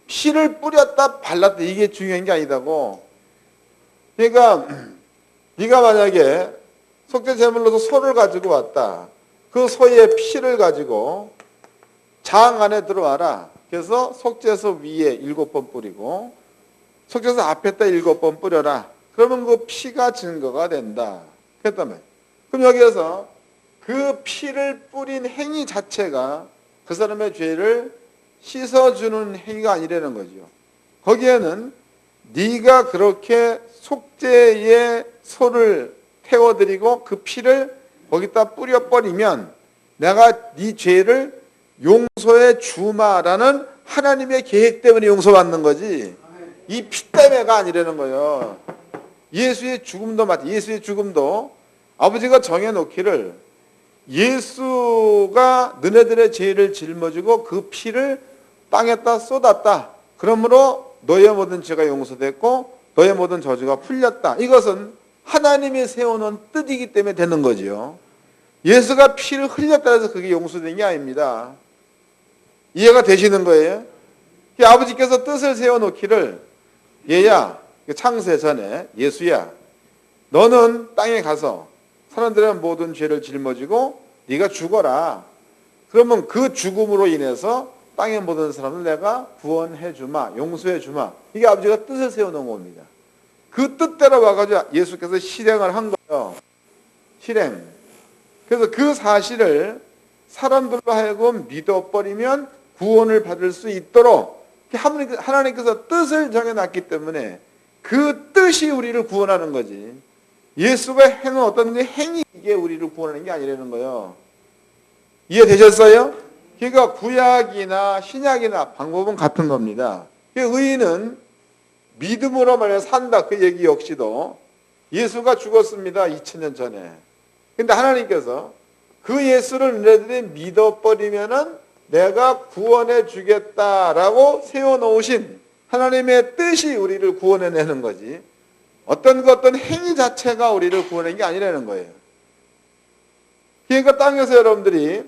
피를 뿌렸다 발랐다 이게 중요한 게 아니다고. 그러니까 네가 만약에 속죄 제물로서 소를 가지고 왔다. 그 소의 피를 가지고 장 안에 들어와라. 그래서 속죄소 위에 7번 뿌리고 속죄소 앞에다 7번 뿌려라. 그러면 그 피가 증거가 된다. 그랬다면 그럼 여기에서 그 피를 뿌린 행위 자체가 그 사람의 죄를 씻어주는 행위가 아니라는 거죠. 거기에는 네가 그렇게 속죄의 소를 태워드리고 그 피를 거기다 뿌려버리면 내가 네 죄를 용서해 주마라는 하나님의 계획 때문에 용서받는 거지 이 피 때문에가 아니라는 거예요. 예수의 죽음도 마찬가지. 예수의 죽음도 아버지가 정해놓기를 예수가 너네들의 죄를 짊어지고 그 피를 땅에다 쏟았다. 그러므로 너의 모든 죄가 용서됐고 너의 모든 저주가 풀렸다. 이것은 하나님이 세워놓은 뜻이기 때문에 되는 거지요. 예수가 피를 흘렸다 해서 그게 용서된 게 아닙니다. 이해가 되시는 거예요? 아버지께서 뜻을 세워놓기를 얘야 창세 전에 예수야 너는 땅에 가서 사람들의 모든 죄를 짊어지고 네가 죽어라. 그러면 그 죽음으로 인해서 땅의 모든 사람을 내가 구원해 주마, 용서해 주마. 이게 아버지가 뜻을 세워놓은 겁니다. 그 뜻대로 와가지고 예수께서 실행을 한 거예요. 실행. 그래서 그 사실을 사람들로 하여금 믿어버리면 구원을 받을 수 있도록 하나님께서 뜻을 정해놨기 때문에 그 뜻이 우리를 구원하는 거지. 예수가 행한 어떤 행위 이게 우리를 구원하는 게 아니라는 거예요. 이해되셨어요? 그러니까 구약이나 신약이나 방법은 같은 겁니다. 의인은 믿음으로 말해 산다. 그 얘기 역시도 예수가 죽었습니다. 2000년 전에. 근데 하나님께서 그 예수를 너희들이 믿어버리면은 내가 구원해 주겠다라고 세워놓으신 하나님의 뜻이 우리를 구원해내는 거지. 어떤 행위 자체가 우리를 구원하는 게 아니라는 거예요. 그러니까 땅에서 여러분들이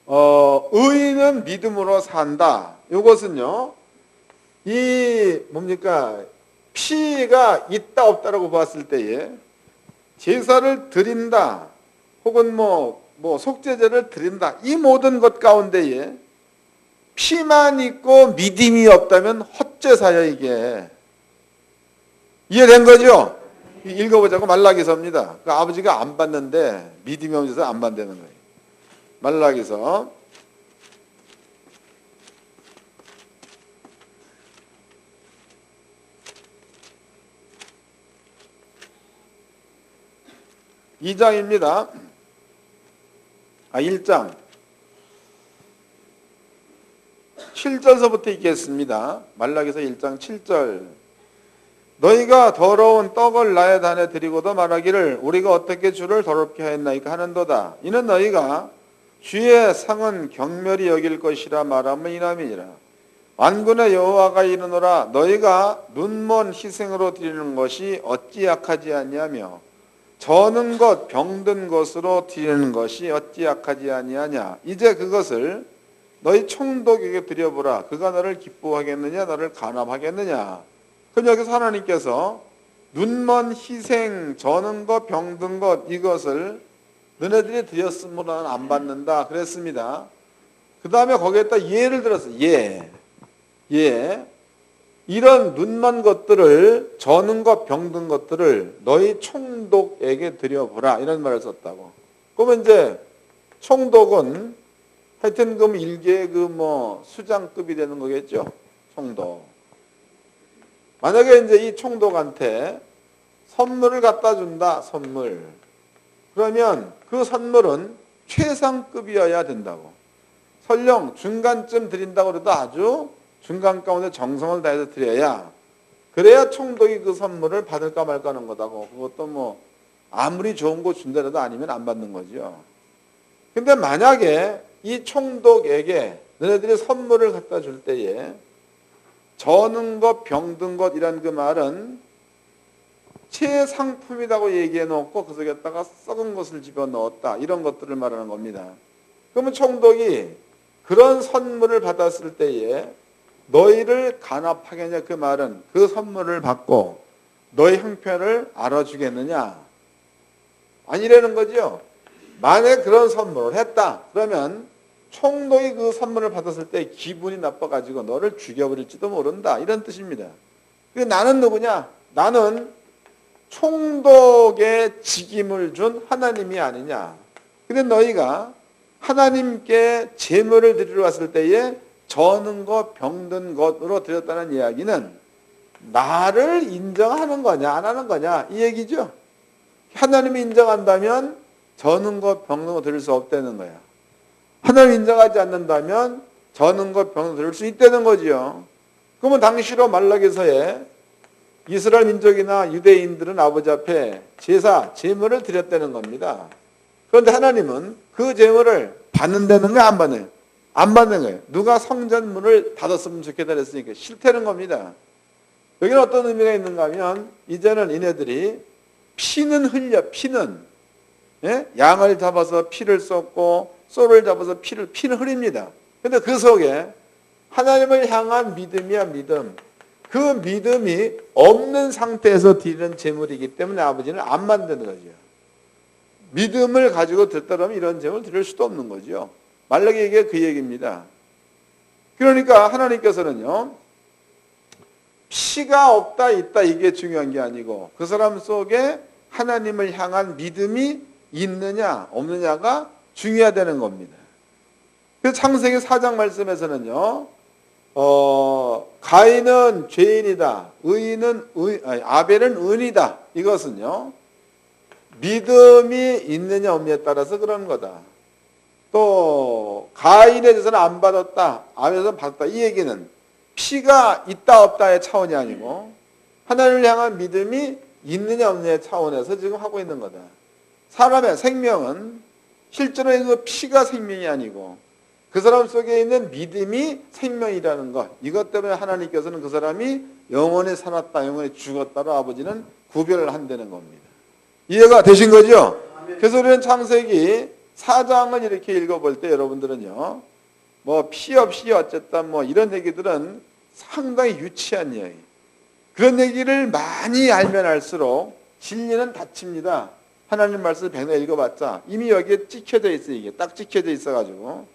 의인은 믿음으로 산다. 이것은요. 이 뭡니까? 피가 있다 없다라고 봤을 때에 제사를 드린다. 혹은 속죄제를 드린다. 이 모든 것 가운데에 피만 있고 믿음이 없다면 헛제사야 이게. 이해된 거죠? 읽어보자고 말라기서입니다. 그 아버지가 안 받는데 믿음이 없어서 안 받는 거예요. 말라기서 2장입니다. 1장 7절서부터 읽겠습니다. 말라기서 1장 7절. 너희가 더러운 떡을 나의 단에 드리고도 말하기를 우리가 어떻게 주를 더럽게 하였나이까 하는도다. 이는 너희가 주의 상은 경멸히 여길 것이라 말하면 이남이니라. 만군의 여호와가 이르노라. 너희가 눈먼 희생으로 드리는 것이 어찌 약하지 아니하며 저는 것 병든 것으로 드리는 것이 어찌 약하지 아니하냐. 이제 그것을 너희 총독에게 드려보라. 그가 너를 기뻐하겠느냐 너를 간함하겠느냐. 그럼 여기서 하나님께서 눈먼 희생, 저는 것, 병든 것 이것을 너네들이 드렸으므로는 안 받는다 그랬습니다. 그 다음에 거기에다 예를 들었어요. 이런 눈먼 것들을, 저는 것, 병든 것들을 너희 총독에게 드려보라 이런 말을 썼다고. 그러면 이제 총독은 하여튼 그럼 일개의 수장급이 되는 거겠죠. 총독. 만약에 이제 이 총독한테 선물을 갖다 준다, 선물. 그러면 그 선물은 최상급이어야 된다고. 설령 중간쯤 드린다고 해도 아주 중간 가운데 정성을 다해서 드려야, 그래야 총독이 그 선물을 받을까 말까 하는 거다고. 그것도 아무리 좋은 거 준다라도 아니면 안 받는 거죠. 근데 만약에 이 총독에게 너네들이 선물을 갖다 줄 때에 저는 것, 병든 것이란 그 말은 최상품이라고 얘기해 놓고 그 속에다가 썩은 것을 집어넣었다. 이런 것들을 말하는 겁니다. 그러면 총독이 그런 선물을 받았을 때에 너희를 간합하겠냐 그 말은 그 선물을 받고 너희 형편을 알아주겠느냐? 아니라는 거죠. 만약에 그런 선물을 했다. 그러면 총독이 그 선물을 받았을 때 기분이 나빠가지고 너를 죽여버릴지도 모른다. 이런 뜻입니다. 나는 누구냐? 나는 총독의 직임을 준 하나님이 아니냐. 근데 너희가 하나님께 제물을 드리러 왔을 때에 저는 것, 병든 것으로 드렸다는 이야기는 나를 인정하는 거냐, 안 하는 거냐, 이 얘기죠. 하나님이 인정한다면 저는 것, 병든 것 드릴 수 없다는 거야. 하나님 인정하지 않는다면 저는 것, 병든 것 드릴 수 있다는 거죠. 그러면 당시로 말라기서에 이스라엘 민족이나 유대인들은 아버지 앞에 제사, 제물을 드렸다는 겁니다. 그런데 하나님은 그 제물을 받는다는 거야, 안 받는 거야? 안 받는 거예요. 누가 성전문을 닫았으면 좋겠다 그랬으니까 싫다는 겁니다. 여기는 어떤 의미가 있는가 하면 이제는 이네들이 피는 흘려, 피는. 양을 잡아서 피를 쏟고 소를 잡아서 피는 흐립니다. 그런데 그 속에 하나님을 향한 믿음이야, 믿음. 그 믿음이 없는 상태에서 드리는 제물이기 때문에 아버지는 안 만드는 거죠. 믿음을 가지고 드렸다면 이런 제물을 드릴 수도 없는 거죠. 말라기 얘기가 그 얘기입니다. 그러니까 하나님께서는요, 피가 없다 있다 이게 중요한 게 아니고 그 사람 속에 하나님을 향한 믿음이 있느냐 없느냐가 중요하다는 겁니다. 그래서 창세기 4장 말씀에서는요, 가인은 죄인이다, 아벨은 의인이다. 이것은요, 믿음이 있느냐 없느냐에 따라서 그런 거다. 또 가인에 대해서는 안 받았다, 아벨에서는 받았다. 이 얘기는 피가 있다 없다의 차원이 아니고 하나님을 향한 믿음이 있느냐 없느냐의 차원에서 지금 하고 있는 거다. 사람의 생명은 실제로 그 피가 생명이 아니고 그 사람 속에 있는 믿음이 생명이라는 것. 이것 때문에 하나님께서는 그 사람이 영원히 살았다, 영원히 죽었다로 아버지는 구별을 한다는 겁니다. 이해가 되신 거죠? 그래서 우리는 창세기 4장을 이렇게 읽어볼 때 여러분들은요, 피 없이 어쨌든 이런 얘기들은 상당히 유치한 이야기. 그런 얘기를 많이 알면 알수록 진리는 닫힙니다. 하나님 말씀을 백날 읽어봤자 이미 여기에 찍혀져 있어요. 이게 딱 찍혀져 있어가지고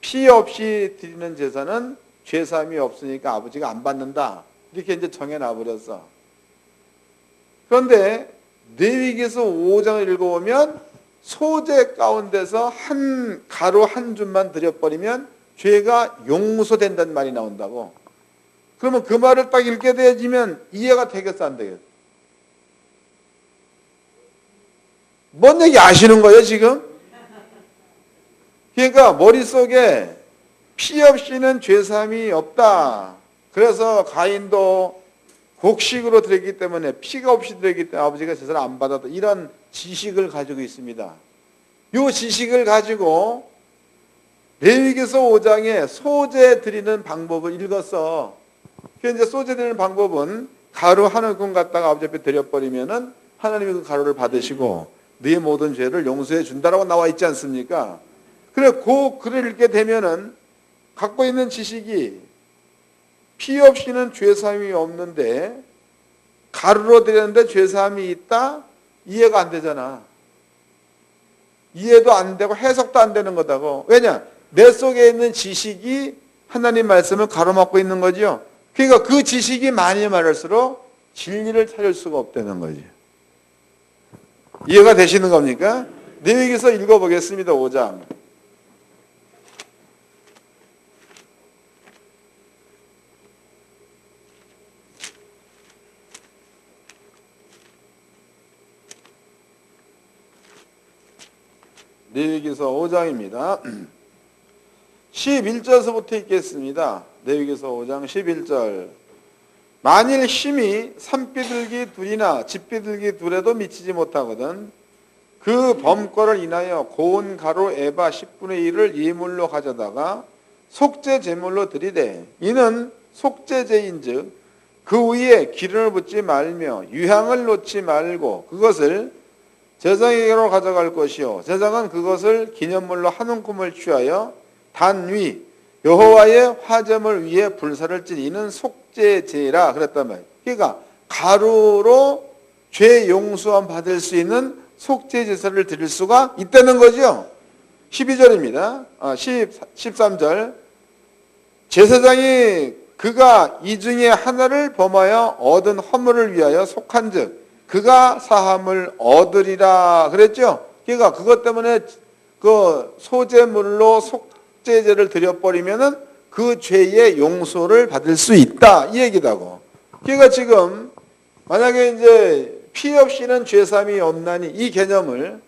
피 없이 드리는 제사는 죄사함이 없으니까 아버지가 안 받는다. 이렇게 이제 정해놔버렸어. 그런데 레위기서 5장을 읽어보면 소재 가운데서 한 가로 한 줄만 드려버리면 죄가 용서된다는 말이 나온다고. 그러면 그 말을 딱 읽게 되어지면 이해가 되겠어 안 되겠어? 뭔 얘기 아시는 거예요, 지금? 그러니까 머릿속에 피 없이는 죄사함이 없다. 그래서 가인도 곡식으로 드렸기 때문에 피가 없이 드렸기 때문에 아버지가 제사를 안 받았다. 이런 지식을 가지고 있습니다. 이 지식을 가지고 레위기서 5장에 소재 드리는 방법을 읽었어. 이제 소재 드리는 방법은 가루 한 움큼 갖다가 아버지 앞에 드려버리면은 하나님이 그 가루를 받으시고 네 모든 죄를 용서해 준다라고 나와 있지 않습니까? 그래, 그 글을 읽게 되면은 갖고 있는 지식이 피 없이는 죄사함이 없는데 가루로 드렸는데 죄사함이 있다? 이해가 안 되잖아. 이해도 안 되고 해석도 안 되는 거다고. 왜냐? 내 속에 있는 지식이 하나님 말씀을 가로막고 있는 거죠. 그러니까 그 지식이 많이 많을수록 진리를 찾을 수가 없다는 거지. 이해가 되시는 겁니까? 레위기서 읽어보겠습니다. 5장. 레위기서 5장입니다. 11절서부터 읽겠습니다. 레위기서 5장 11절. 만일 힘이 산비둘기 둘이나 집비둘기 둘에도 미치지 못하거든 그 범죄를 인하여 고운 가루 에바 10분의 1을 예물로 가져다가 속죄 제물로 드리되 이는 속죄제인즉 그 위에 기름을 붓지 말며 유향을 놓지 말고 그것을 제사장에게로 가져갈 것이요 제사장은 그것을 기념물로 한 움큼을 취하여 단 위 여호와의 화제물 위에 불사를 찐 이는 속죄제라 그랬단 말이에요. 그러니까 가루로 죄 용서함 받을 수 있는 속죄 제사를 드릴 수가 있다는 거죠. 12절입니다. 13절. 제사장이 그가 이 중에 하나를 범하여 얻은 허물을 위하여 속한즉 그가 사함을 얻으리라 그랬죠. 그러니까 그것 때문에 그 소제물로 속죄제를 드려버리면은 그 죄의 용서를 받을 수 있다 이 얘기다고. 그러니까 지금 만약에 이제 피 없이는 죄사함이 없나니 이 개념을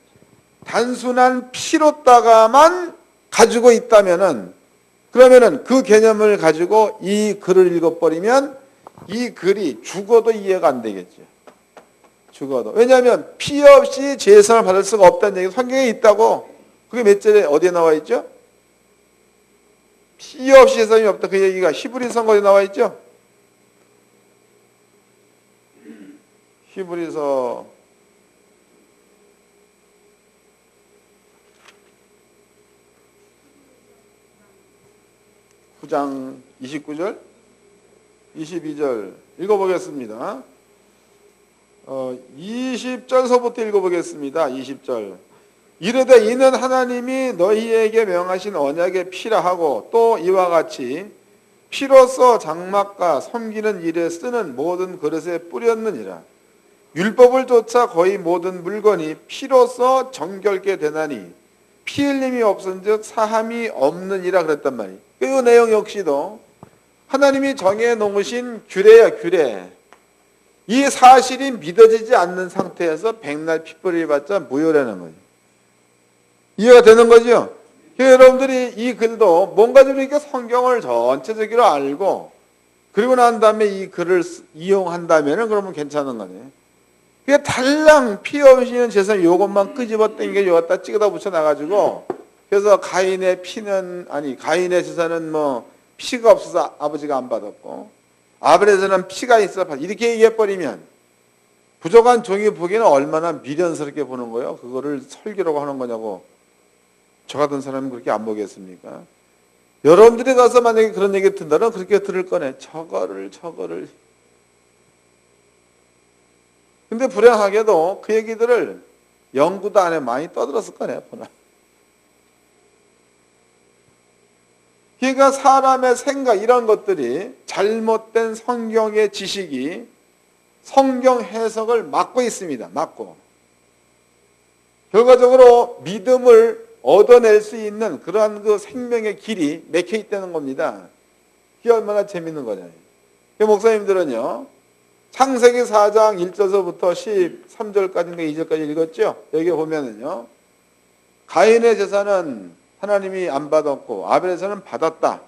단순한 피로다가만 가지고 있다면은 그러면은 그 개념을 가지고 이 글을 읽어버리면 이 글이 죽어도 이해가 안 되겠죠. 죽어도. 왜냐하면 피 없이 죄사함을 받을 수가 없다는 얘기가 성경에 있다고. 그게 몇 절에 어디에 나와 있죠? 피 없이 죄사함이 없다. 그 얘기가 히브리 서거에 나와 있죠? 히브리서 9장 29절, 22절 읽어보겠습니다. 20절서부터 읽어보겠습니다. 20절. 이르되 이는 하나님이 너희에게 명하신 언약의 피라 하고 또 이와 같이 피로써 장막과 섬기는 일에 쓰는 모든 그릇에 뿌렸느니라. 율법을 쫓아 거의 모든 물건이 피로써 정결게 되나니 피 흘림이 없은즉 사함이 없느니라 그랬단 말이에요. 이 내용 역시도 하나님이 정해 놓으신 규례야 규례. 이 사실이 믿어지지 않는 상태에서 백날 피 뿌려봤자 무효라는 거죠. 이해가 되는 거죠? 여러분들이 이 글도 뭔가 좀 이렇게 성경을 전체적으로 알고 그리고 난 다음에 이 글을 이용한다면 그러면 괜찮은 거네. 그게 달랑 피 없이는 제사 요것만 끄집어 당겨 여기다 찍어다 붙여 놔가지고 그래서 가인의 제사는 뭐 피가 없어서 아버지가 안 받았고 아벨의 제사는 피가 있어 이렇게 얘기해버리면 부족한 종이 보기에는 얼마나 미련스럽게 보는 거예요. 그거를 설교라고 하는 거냐고. 저 같은 사람은 그렇게 안 보겠습니까? 여러분들이 가서 만약에 그런 얘기 듣는다면 그렇게 들을 거네. 저거를. 근데 불행하게도 그 얘기들을 연구도 안 해 많이 떠들었을 거네. 그러니까 사람의 생각 이런 것들이 잘못된 성경의 지식이 성경 해석을 막고 있습니다. 막고. 결과적으로 믿음을 얻어낼 수 있는 그러한 그 생명의 길이 막혀 있다는 겁니다. 그게 얼마나 재밌는 거냐. 목사님들은요. 창세기 4장 1절서부터 13절까지인가 2절까지 읽었죠? 여기 보면은요. 가인의 제사는 하나님이 안 받았고 아벨의 제사는 받았다.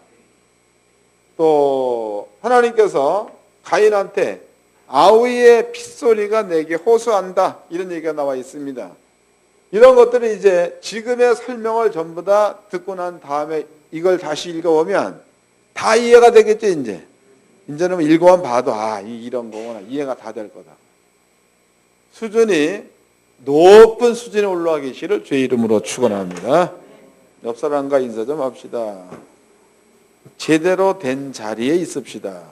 또 하나님께서 가인한테 아우의 핏소리가 내게 호소한다. 이런 얘기가 나와 있습니다. 이런 것들을 이제 지금의 설명을 전부 다 듣고 난 다음에 이걸 다시 읽어보면 다 이해가 되겠죠, 이제. 이제는 읽어만 봐도, 이런 거구나. 이해가 다 될 거다. 수준이 높은 수준에 올라가 계시를 주의 이름으로 축원합니다. 옆 사람과 인사 좀 합시다. 제대로 된 자리에 있읍시다.